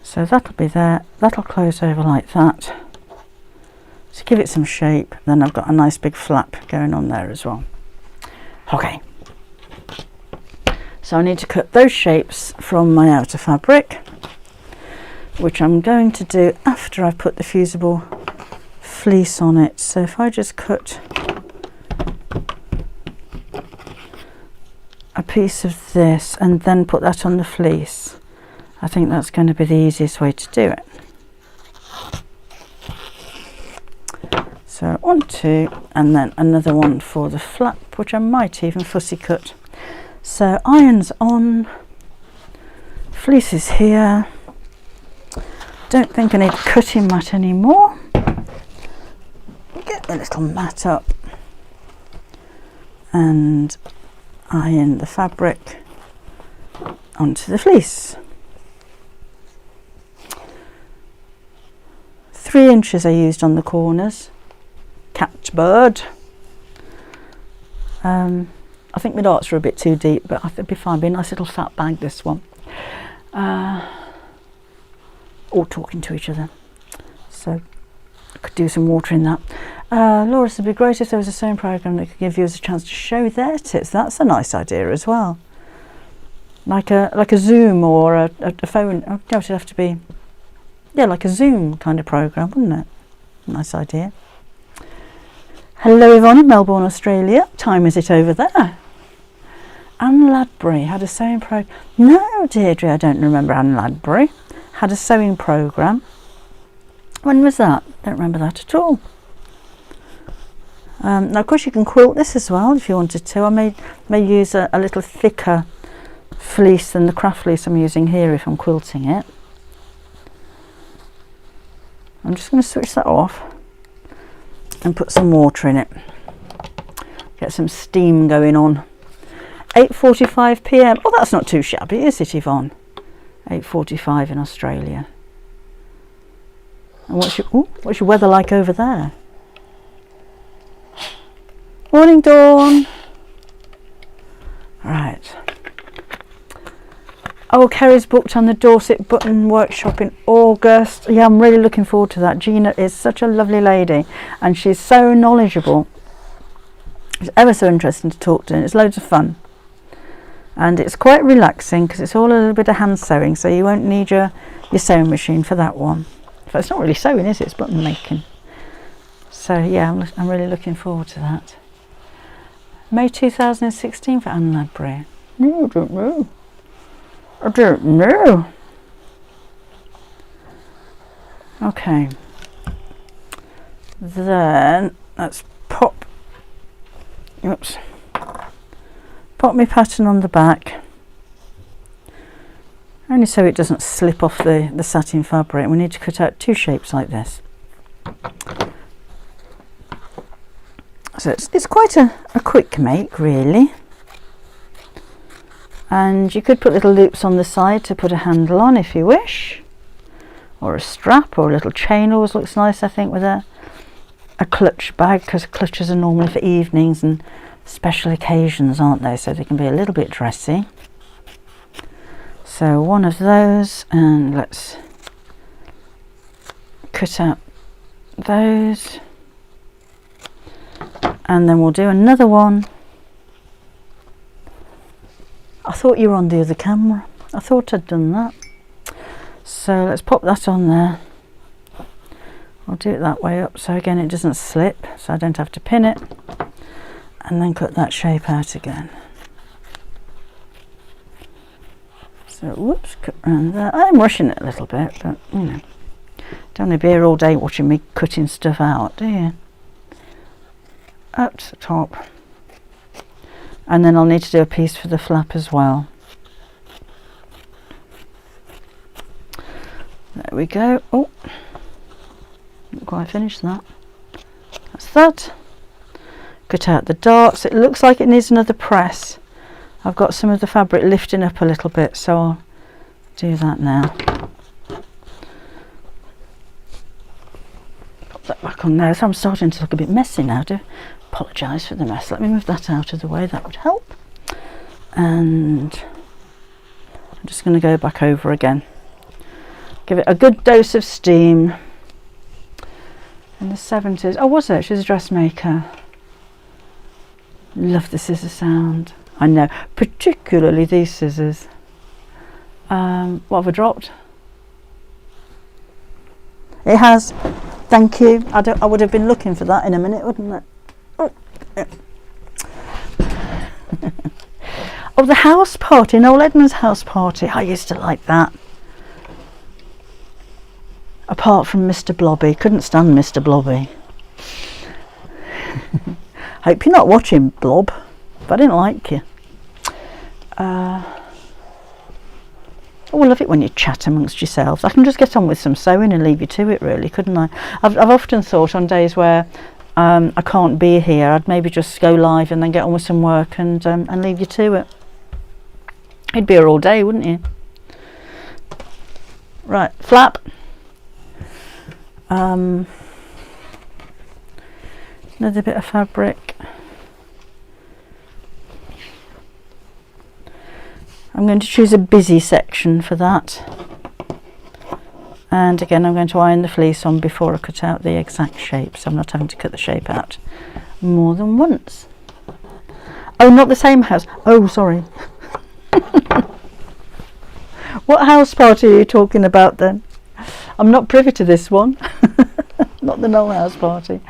So that'll be there, that'll close over like that. To give it some shape, then I've got a nice big flap going on there as well. Okay. So I need to cut those shapes from my outer fabric, which I'm going to do after I've put the fusible fleece on it. So if I just cut a piece of this and then put that on the fleece, I think that's going to be the easiest way to do it. So 1, 2, and then another one for the flap, which I might even fussy cut. So irons on, fleece is here. Don't think I need a cutting mat anymore. Get my little mat up and iron the fabric onto the fleece. 3 inches I used on the corners. Catbird. I think my darts are a bit too deep, but I think it'll be fine. Be a nice little fat bag, this one. All talking to each other. So I could do some water in that. Laura said it'd be great if there was a sewing program that could give viewers a chance to show their tips. That's a nice idea as well. Like a Zoom or a phone. Oh, no, it'd have to be, yeah, like a Zoom kind of program, wouldn't it? Nice idea. Hello Yvonne in Melbourne, Australia. What time is it over there? Anne Ladbury had a sewing program. No, Deirdre, I don't remember Anne Ladbury. Had a sewing program. When was that? Don't remember that at all. Now, of course, you can quilt this as well if you wanted to. I may use a little thicker fleece than the craft fleece I'm using here if I'm quilting it. I'm just going to switch that off and put some water in it. Get some steam going on. 8:45 p.m. Oh, that's not too shabby, is it, Yvonne? 8:45 in Australia. And what's your weather like over there? Morning, Dawn. Right. Oh, Kerry's booked on the Dorset Button Workshop in August. Yeah, I'm really looking forward to that. Gina is such a lovely lady and she's so knowledgeable. It's ever so interesting to talk to and it's loads of fun. And it's quite relaxing because it's all a little bit of hand sewing, so you won't need your sewing machine for that one. But it's not really sewing, is it? It's button making. So yeah, I'm really looking forward to that. May 2016 for Anne Ladbury. know, I don't know. I don't know. Okay. Then let's pop, oops, pop my pattern on the back. Only so it doesn't slip off the satin fabric. We need to cut out 2 shapes like this. So it's quite a quick make, really. And you could put little loops on the side to put a handle on if you wish, or a strap, or a little chain always looks nice, I think, with a clutch bag, because clutches are normally for evenings and special occasions, aren't they? So they can be a little bit dressy. So one of those, and let's cut out those, and then we'll do another one. I thought you were on the other camera. I thought I'd done that. So let's pop that on there. I'll do it that way up, so again it doesn't slip, so I don't have to pin it, and then cut that shape out again. So whoops, cut around there. I'm rushing it a little bit, but you know, don't want to be here all day watching me cutting stuff out, do you? Up to the top, and then I'll need to do a piece for the flap as well. There we go. Oh, not quite finished that. That's that. Cut out the darts. It looks like it needs another press. I've got some of the fabric lifting up a little bit, so I'll do that now. Put that back on there. So I'm starting to look a bit messy now. Do apologise for the mess. Let me move that out of the way. That would help. And I'm just going to go back over again. Give it a good dose of steam. In the 70s. Oh, was it? She's a dressmaker. Love the scissor sound. I know, particularly these scissors. What have I dropped? It has. Thank you. I would have been looking for that in a minute, wouldn't it? Oh, yeah. Oh, the house party, Noel Edmonds' house party. I used to like that. Apart from Mr. Blobby, couldn't stand Mr. Blobby. Hope you're not watching, Blob. But I didn't like you. Oh, I love it when you chat amongst yourselves. I can just get on with some sewing and leave you to it, really, couldn't I? I've often thought on days where I can't be here, I'd maybe just go live and then get on with some work and leave you to it. You'd be here all day, wouldn't you? Right, flap. Another bit of fabric. I'm going to choose a busy section for that, and again I'm going to iron the fleece on before I cut out the exact shape, so I'm not having to cut the shape out more than once. Oh, not the same house. Oh, sorry. What house party are you talking about then? I'm not privy to this one. Not the Noel house party.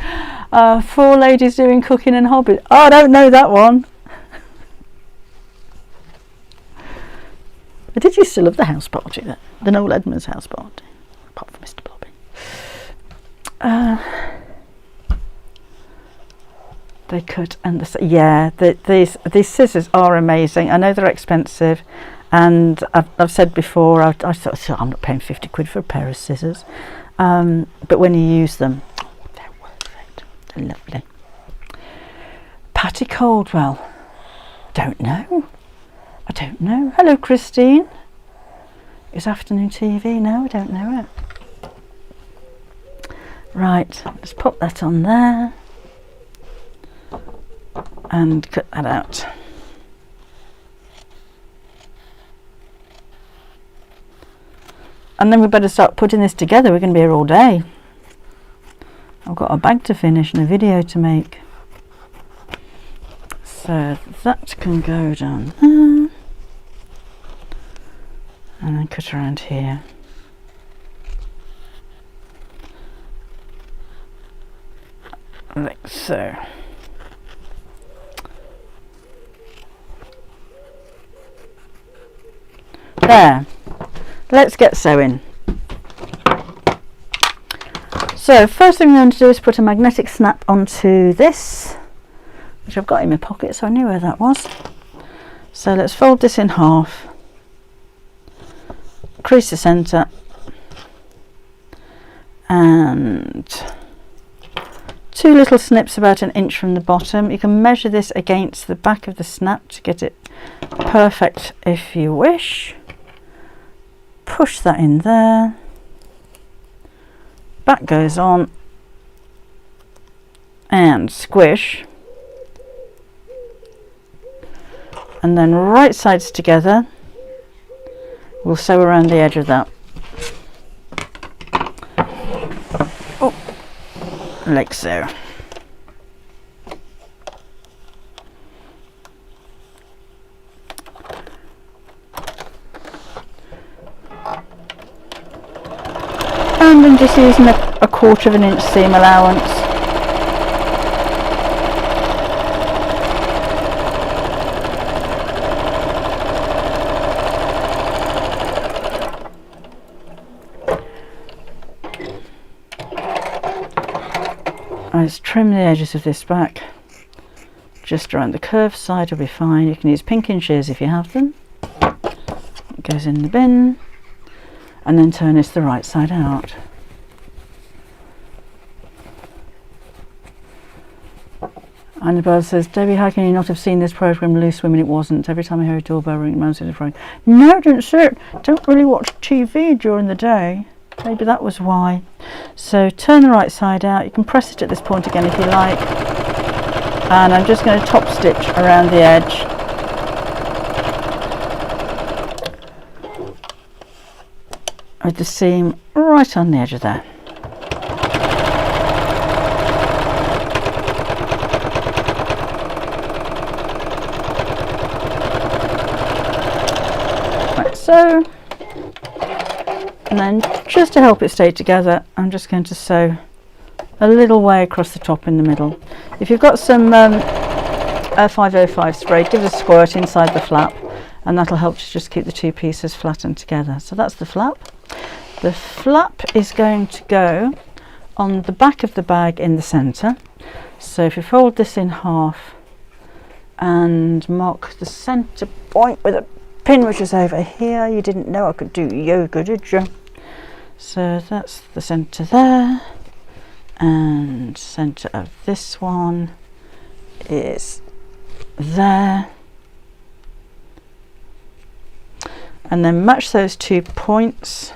4 ladies doing cooking and hobbies. Oh, I don't know that one. But did you still love the house party then? The Noel Edmonds house party, apart from Mr. Blobby. They cut and yeah, these scissors are amazing. I know they're expensive, and I've said before, I thought, I'm not paying 50 quid for a pair of scissors, but when you use them, they're worth it. They're lovely. Patty Caldwell. Don't know. I don't know. Hello, Christine. It's afternoon TV now. I don't know it. Right, let's pop that on there and cut that out. And then we better start putting this together. We're going to be here all day. I've got a bag to finish and a video to make. So that can go down there. And then cut around here. Like so. There. Let's get sewing. So first thing I'm going to do is put a magnetic snap onto this, which I've got in my pocket, so I knew where that was. So let's fold this in half, crease the centre, and 2 little snips about 1 inch from the bottom. You can measure this against the back of the snap to get it perfect if you wish. Push that in there, back goes on, and squish, and then right sides together. We'll sew around the edge of that. Oh, like so. And I'm just using a 1/4 inch seam allowance. I just trim the edges of this back just around the curved side, will be fine. You can use pinking shears if you have them. It goes in the bin, and then turn this the right side out. Annabelle says, Debbie, how can you not have seen this programme, Loose Women? It wasn't. Every time I hear a doorbell ring, Mum says it's No, I didn't see it. Don't really watch TV during the day. Maybe that was why. So turn the right side out. You can press it at this point again if you like. And I'm just going to top stitch around the edge. With the seam right on the edge of there. Like so. And then just to help it stay together, I'm just going to sew a little way across the top in the middle. If you've got some 505 spray, give it a squirt inside the flap, and that'll help to just keep the 2 pieces flattened together. So that's the flap. The flap is going to go on the back of the bag in the centre. So if you fold this in half and mark the centre point with a pin which is over here, you didn't know I could do yoga, did you? So that's the centre there, and centre of this one is there. And then match those 2 points.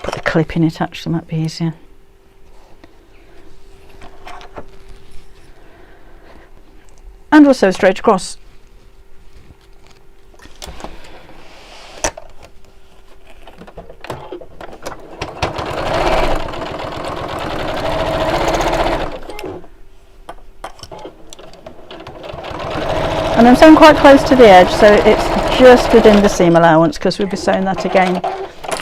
Put a clip in it, actually, might be easier. And we'll sew straight across. And I'm sewing quite close to the edge, so it's just within the seam allowance, because we'll be sewing that again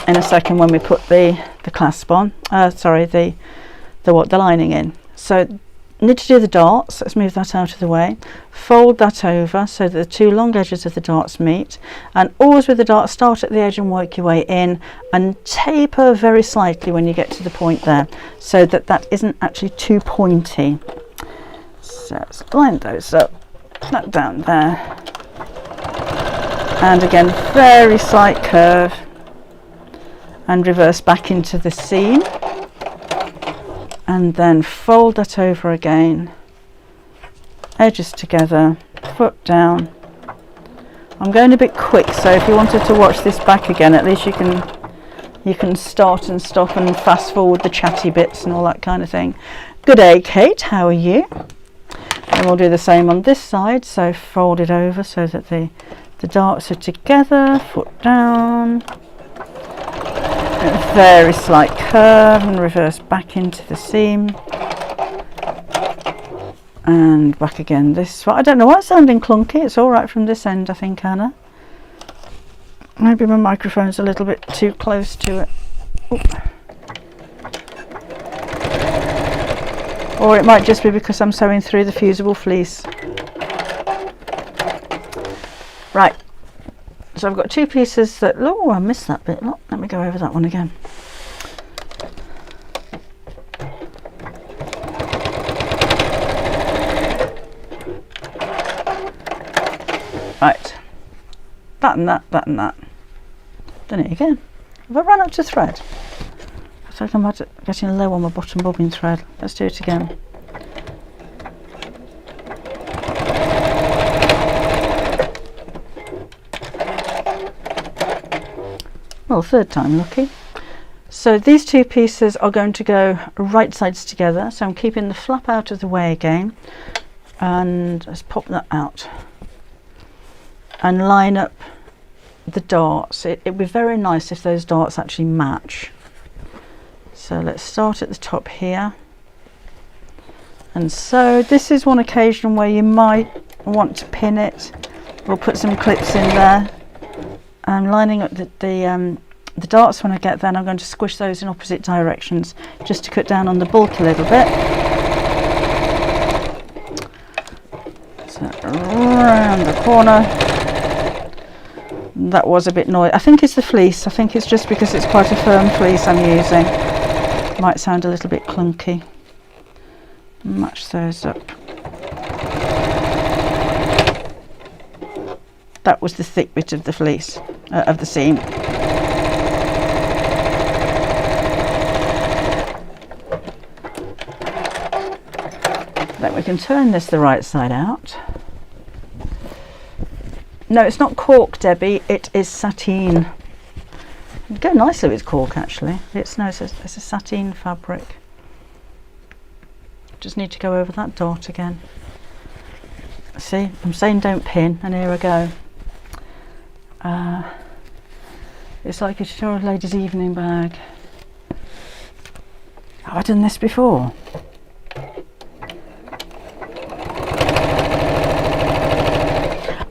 in a second when we put the clasp on. The lining in. So need to do the darts. Let's move that out of the way. Fold that over so that the 2 long edges of the darts meet, and always with the dart, start at the edge and work your way in, and taper very slightly when you get to the point there, so that that isn't actually too pointy. So let's line those up. That down there, and again very slight curve, and reverse back into the seam, and then fold that over again, edges together, foot down. I'm going a bit quick, so if you wanted to watch this back again, at least you can start and stop and fast forward the chatty bits and all that kind of thing. Good day, Kate, how are you? And we'll do the same on this side, so fold it over so that the darts are together, foot down, a very slight curve, and reverse back into the seam, and back again this way. I don't know why it's sounding clunky. It's alright from this end, I think, Anna. Maybe my microphone's a little bit too close to it. Oop. Or it might just be because I'm sewing through the fusible fleece. Right, so I've got 2 pieces that, oh, I missed that bit. Look, let me go over that one again. Right, that and that, that and that. Done it again. Have I run out of thread? I think I'm getting low on my bottom bobbin thread. Let's do it again. Well, third time lucky. So these 2 pieces are going to go right sides together. So I'm keeping the flap out of the way again. And let's pop that out. And line up the darts. It'd be very nice if those darts actually match. So let's start at the top here. And so this is one occasion where you might want to pin it. We'll put some clips in there. I'm lining up the darts when I get there, and I'm going to squish those in opposite directions just to cut down on the bulk a little bit. So around the corner. That was a bit noisy. I think it's the fleece. I think it's just because it's quite a firm fleece I'm using. Might sound a little bit clunky. Match those up. That was the thick bit of the fleece, of the seam. Then we can turn this the right side out. No, it's not cork, Debbie, it is sateen. It'd go nicely with cork, actually. It's a sateen fabric. Just need to go over that dot again. See, I'm saying don't pin, and here I go. It's like a short lady's evening bag. Have I done this before?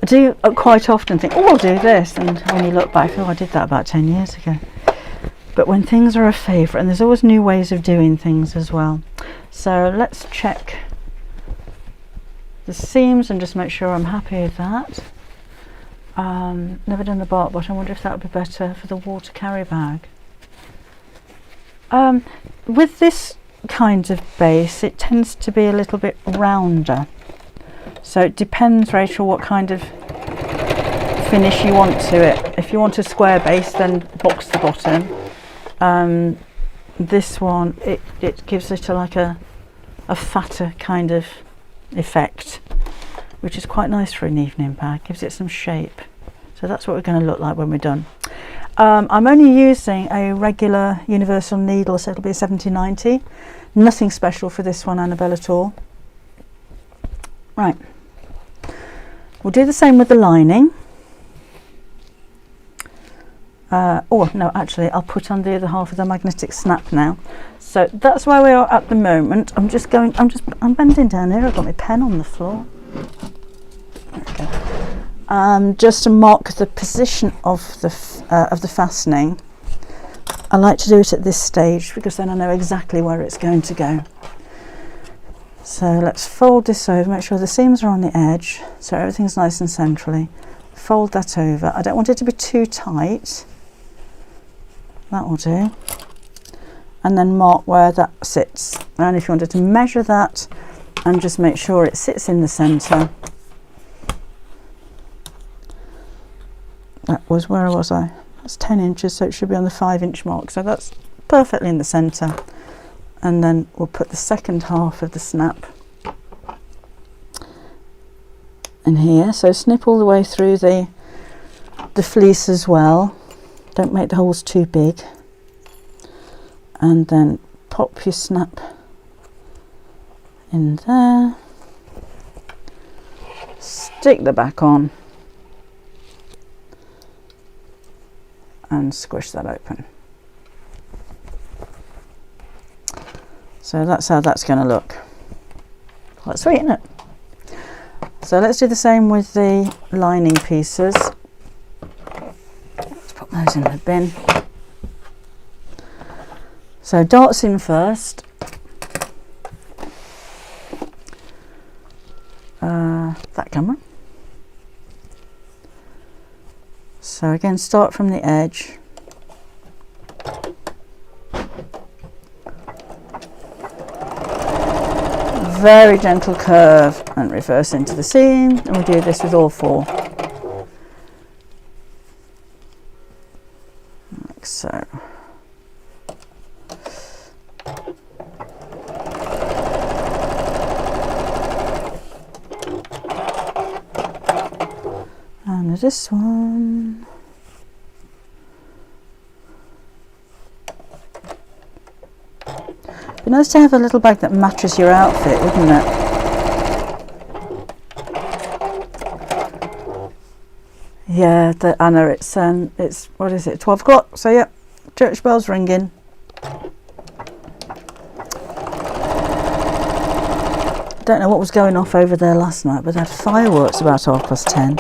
I do quite often think, oh, I'll do this, and when you look back, oh, I did that about 10 years ago. But when things are a favourite, and there's always new ways of doing things as well. So let's check the seams and just make sure I'm happy with that. Never done the bark bottom. I wonder if that would be better for the water carry bag. With this kind of base, it tends to be a little bit rounder. So it depends, Rachel, what kind of finish you want to it. If you want a square base, then box the bottom. This one, it gives it like a fatter kind of effect, which is quite nice for an evening bag. Gives it some shape. So that's what we're going to look like when we're done. I'm only using a regular universal needle, so it'll be a 70-90. Nothing special for this one, Annabelle, at all. Right. We'll do the same with the lining. Oh no, actually I'll put on the other half of the magnetic snap now. So that's where we are at the moment. I'm bending down here. I've got my pen on the floor. There we go. Just to mark the position of the fastening. I like to do it at this stage because then I know exactly where it's going to go. So let's fold this over, make sure the seams are on the edge, so everything's nice and centrally. Fold that over. I don't want it to be too tight. That will do. And then mark where that sits. And if you wanted to measure that and just make sure it sits in the centre. That was, where was I? That's 10 inches, so it should be on the 5-inch mark. So that's perfectly in the centre. And then we'll put the second half of the snap in here. So snip all the way through the fleece as well. Don't make the holes too big. And then pop your snap in there. Stick the back on. And squish that open. So that's how that's going to look. Quite sweet, isn't it? So let's do the same with the lining pieces. Let's put those in the bin. So darts in first. That camera. So again, start from the edge. Very gentle curve and reverse into the seam, and we do this with all 4. Like so. And this one. Be nice to have a little bag that matches your outfit, wouldn't it? Yeah, Anna, it's what is it, 12 o'clock? So yeah, church bells ringing. Don't know what was going off over there last night, but they had fireworks about 10:30.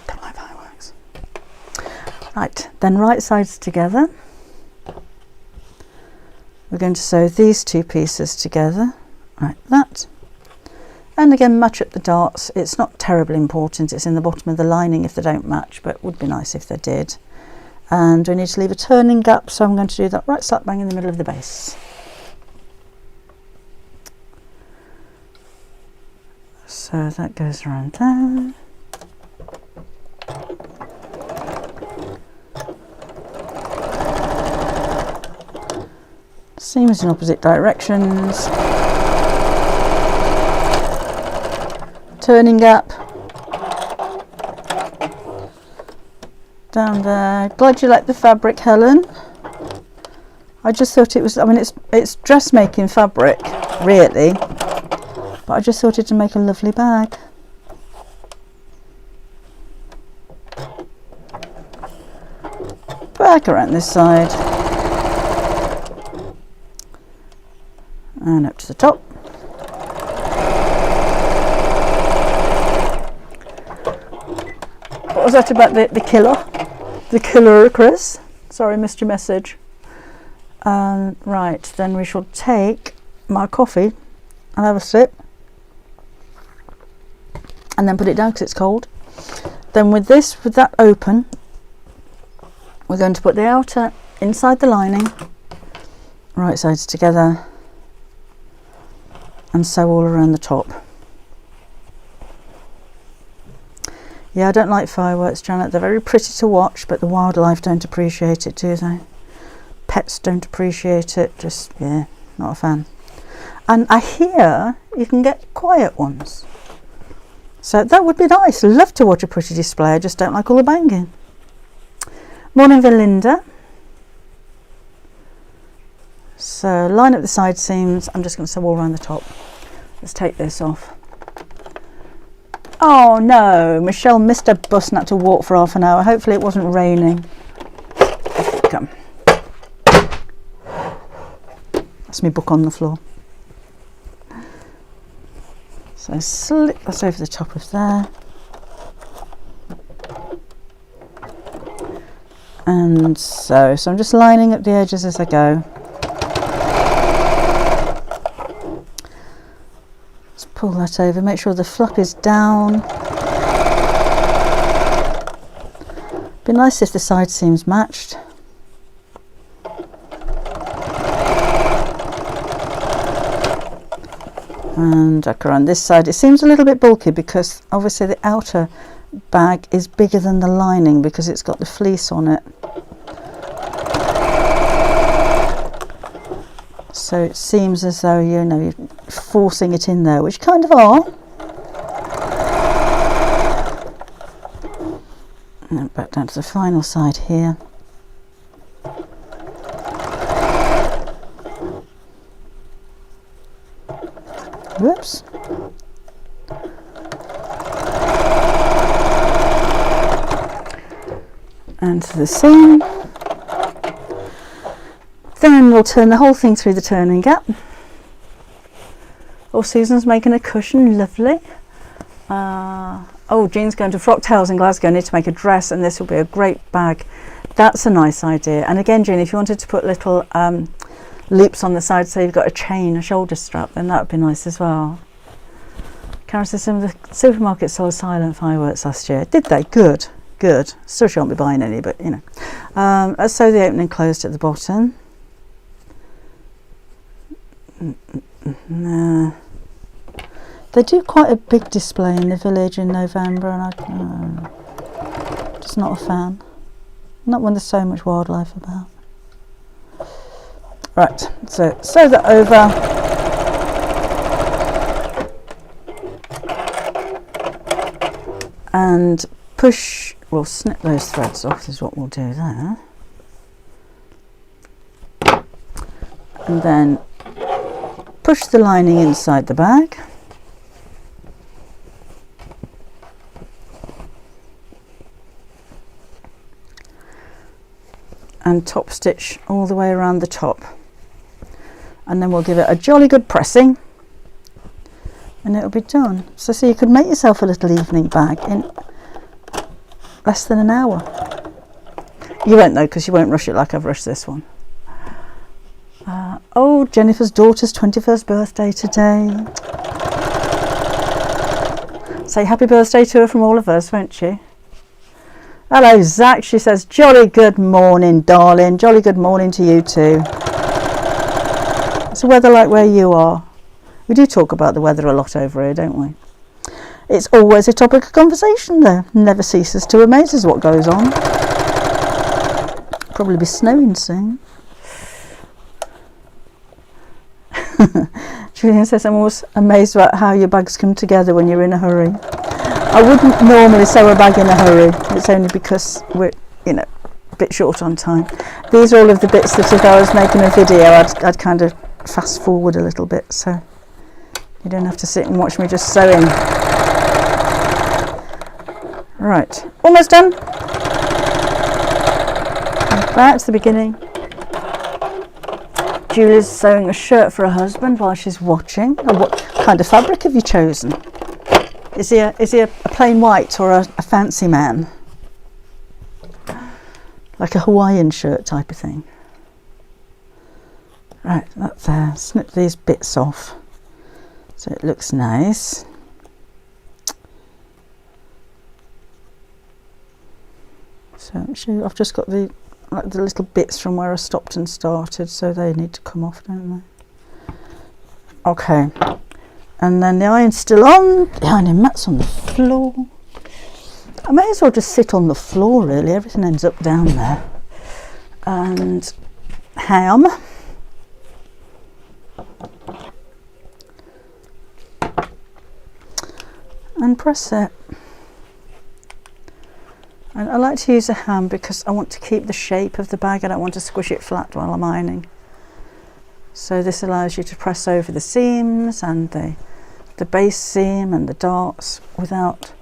Don't like fireworks. Right, then right sides together. We're going to sew these 2 pieces together, like that. And again, match up the darts. It's not terribly important. It's in the bottom of the lining if they don't match, but it would be nice if they did. And we need to leave a turning gap, so I'm going to do that right slap bang in the middle of the base. So that goes around there. Seams in opposite directions. Turning gap. Down there. Glad you like the fabric, Helen. I just thought it was, I mean, it's dressmaking fabric, really. But I just thought it'd make a lovely bag. Back around this side. And up to the top. What was that about the killer? The killer, Chris? Sorry, missed your message. Right, then we shall take my coffee and have a sip. And then put it down because it's cold. Then with that open, we're going to put the outer inside the lining, right sides together, and sew all around the top. Yeah, I don't like fireworks, Janet. They're very pretty to watch, but the wildlife don't appreciate it, do they? Pets don't appreciate it. Just, yeah, not a fan. And I hear you can get quiet ones. So that would be nice. Love to watch a pretty display. I just don't like all the banging. Morning, Valinda. So line up the side seams. I'm just going to sew all around the top. Let's take this off. Oh no, Michelle missed her bus and had to walk for half an hour. Hopefully it wasn't raining. Come. That's my book on the floor. So slip that over the top of there. And so I'm just lining up the edges as I go. Let's pull that over, make sure the flap is down. Be nice if the side seams matched. And back around this side. It seems a little bit bulky because obviously the outer bag is bigger than the lining because it's got the fleece on it. So it seems as though, you know, you're forcing it in there, which kind of are. And then back down to the final side here. Whoops. And to the seam. Then we'll turn the whole thing through the turning gap. Oh, Susan's making a cushion, lovely. Oh, Jean's going to Frock Tales in Glasgow. I need to make a dress, and this will be a great bag. That's a nice idea. And again, Jean, if you wanted to put little loops on the side so you've got a chain, a shoulder strap, then that would be nice as well. Karen says some of the supermarkets sold silent fireworks last year. Did they? Good, good. Still shan't be buying any, but you know. Let's sew the opening closed at the bottom. No. They do quite a big display in the village in November, and I'm just not a fan. Not when there's so much wildlife about. Right, so sew that over. And push, we'll snip those threads off, is what we'll do there. And then push the lining inside the bag. And top stitch all the way around the top. And then we'll give it a jolly good pressing and it'll be done. So you could make yourself a little evening bag in less than an hour. You won't though, because you won't rush it like I've rushed this one. Oh, Jennifer's daughter's 21st birthday today. Say happy birthday to her from all of us, won't you? Hello Zach, she says jolly good morning darling, jolly good morning to you too. What's the weather like where you are? We do talk about the weather a lot over here, don't we? It's always a topic of conversation though, never ceases to amaze us what goes on. Probably be snowing soon. Julian says I'm always amazed about how your bags come together when you're in a hurry. I wouldn't normally sew a bag in a hurry, it's only because we're, you know, a bit short on time. These are all of the bits that if I was making a video I'd kind of fast forward a little bit, so you don't have to sit and watch me just sewing. Right, almost done. Back to the beginning. Julie's sewing a shirt for her husband while she's watching. Oh, what kind of fabric have you chosen? Is he a plain white or a fancy man? Like a Hawaiian shirt type of thing. Right, that's there. Snip these bits off so it looks nice. So I've just got the little bits from where I stopped and started, so they need to come off, don't they? Okay. And then the iron's still on, the ironing mat's on the floor. I may as well just sit on the floor really, everything ends up down there. And ham. And press it. And I like to use a ham because I want to keep the shape of the bag, I don't want to squish it flat while I'm ironing. So this allows you to press over the seams and the base seam and the darts without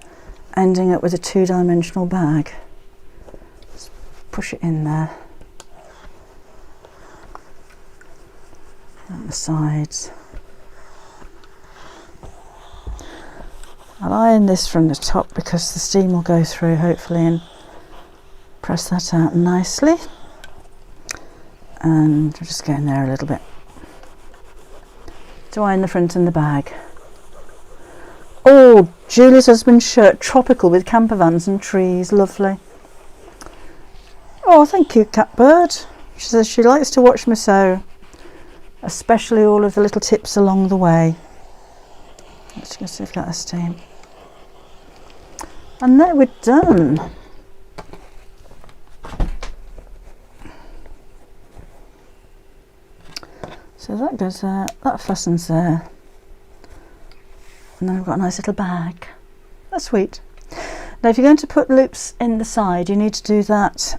ending up with a two-dimensional bag. Just push it in there. And the sides. I'll iron this from the top because the steam will go through hopefully, and press that out nicely. And I'll just get in there a little bit. To iron the front and the bag. Oh, Julie's husband's shirt, tropical with camper vans and trees, lovely. Oh, thank you, Catbird. She says she likes to watch me sew, especially all of the little tips along the way. Let's just see if that has steam. And there we're done. So that goes there, that fastens there. And then we've got a nice little bag. That's sweet. Now if you're going to put loops in the side, you need to do that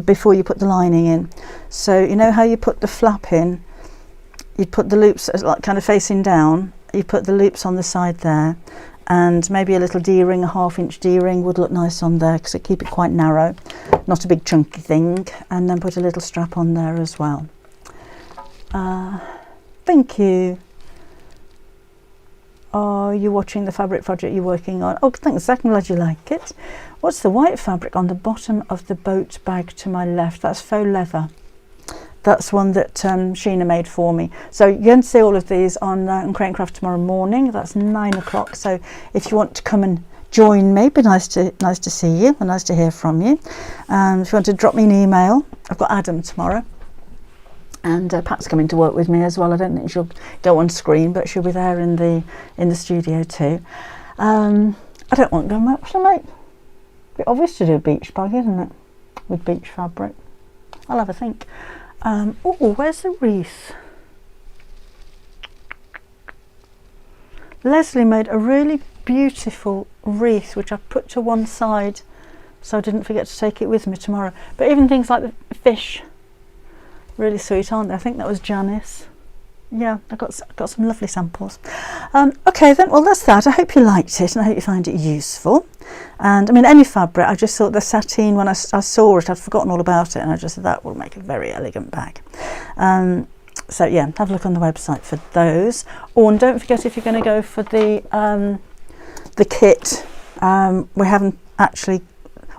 before you put the lining in. So you know how you put the flap in, you'd put the loops like kind of facing down, you put the loops on the side there, and maybe a little D-ring, a 1/2 inch D-ring would look nice on there because it keep it quite narrow, not a big chunky thing, and then put a little strap on there as well. Thank you. Are you watching the fabric project you're working on? Oh, thanks, I'm glad you like it. What's the white fabric on the bottom of the boat bag to my left? That's faux leather. That's one that Sheena made for me. So you're going to see all of these on Create and Craft tomorrow morning. That's 9 o'clock. So if you want to come and join me, be nice to see you and nice to hear from you. If you want to drop me an email, I've got Adam tomorrow, and Pat's coming to work with me as well. I don't think she'll go on screen, but she'll be there in the studio too. I don't want to go much. Shall I make? A bit obvious to do a beach bag, isn't it, with beach fabric? I'll have a think. Oh, where's the wreath? Leslie made a really beautiful wreath which I put to one side so I didn't forget to take it with me tomorrow. But even things like the fish, really sweet, aren't they? I think that was Janice. Yeah, I got some lovely samples. Okay then, well that's that. I hope you liked it and I hope you find it useful. And I mean, any fabric, I just thought the sateen, when I saw it, I'd forgotten all about it, and I just thought that will make a very elegant bag. So yeah, have a look on the website for those. Oh, and don't forget, if you're going to go for the kit, we haven't actually,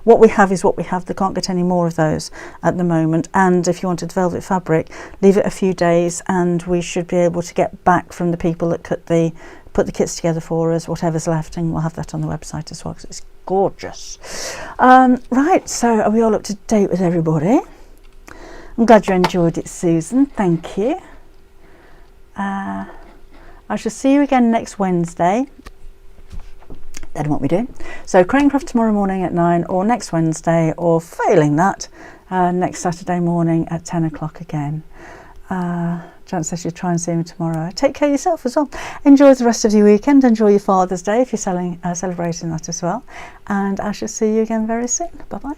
what we have is what we have. They can't get any more of those at the moment. And if you wanted velvet fabric, leave it a few days and we should be able to get back from the people that put the kits together for us, whatever's left, and we'll have that on the website as well because it's gorgeous. Right, so are we all up to date with everybody? I'm glad you enjoyed it, Susan. Thank you. I shall see you again next Wednesday. Then what we do. So Create and Craft tomorrow morning at 9, or next Wednesday, or failing that, next Saturday morning at 10 o'clock again. Jan says you'll try and see me tomorrow. Take care of yourself as well. Enjoy the rest of your weekend. Enjoy your Father's Day if you're celebrating that as well. And I shall see you again very soon. Bye bye.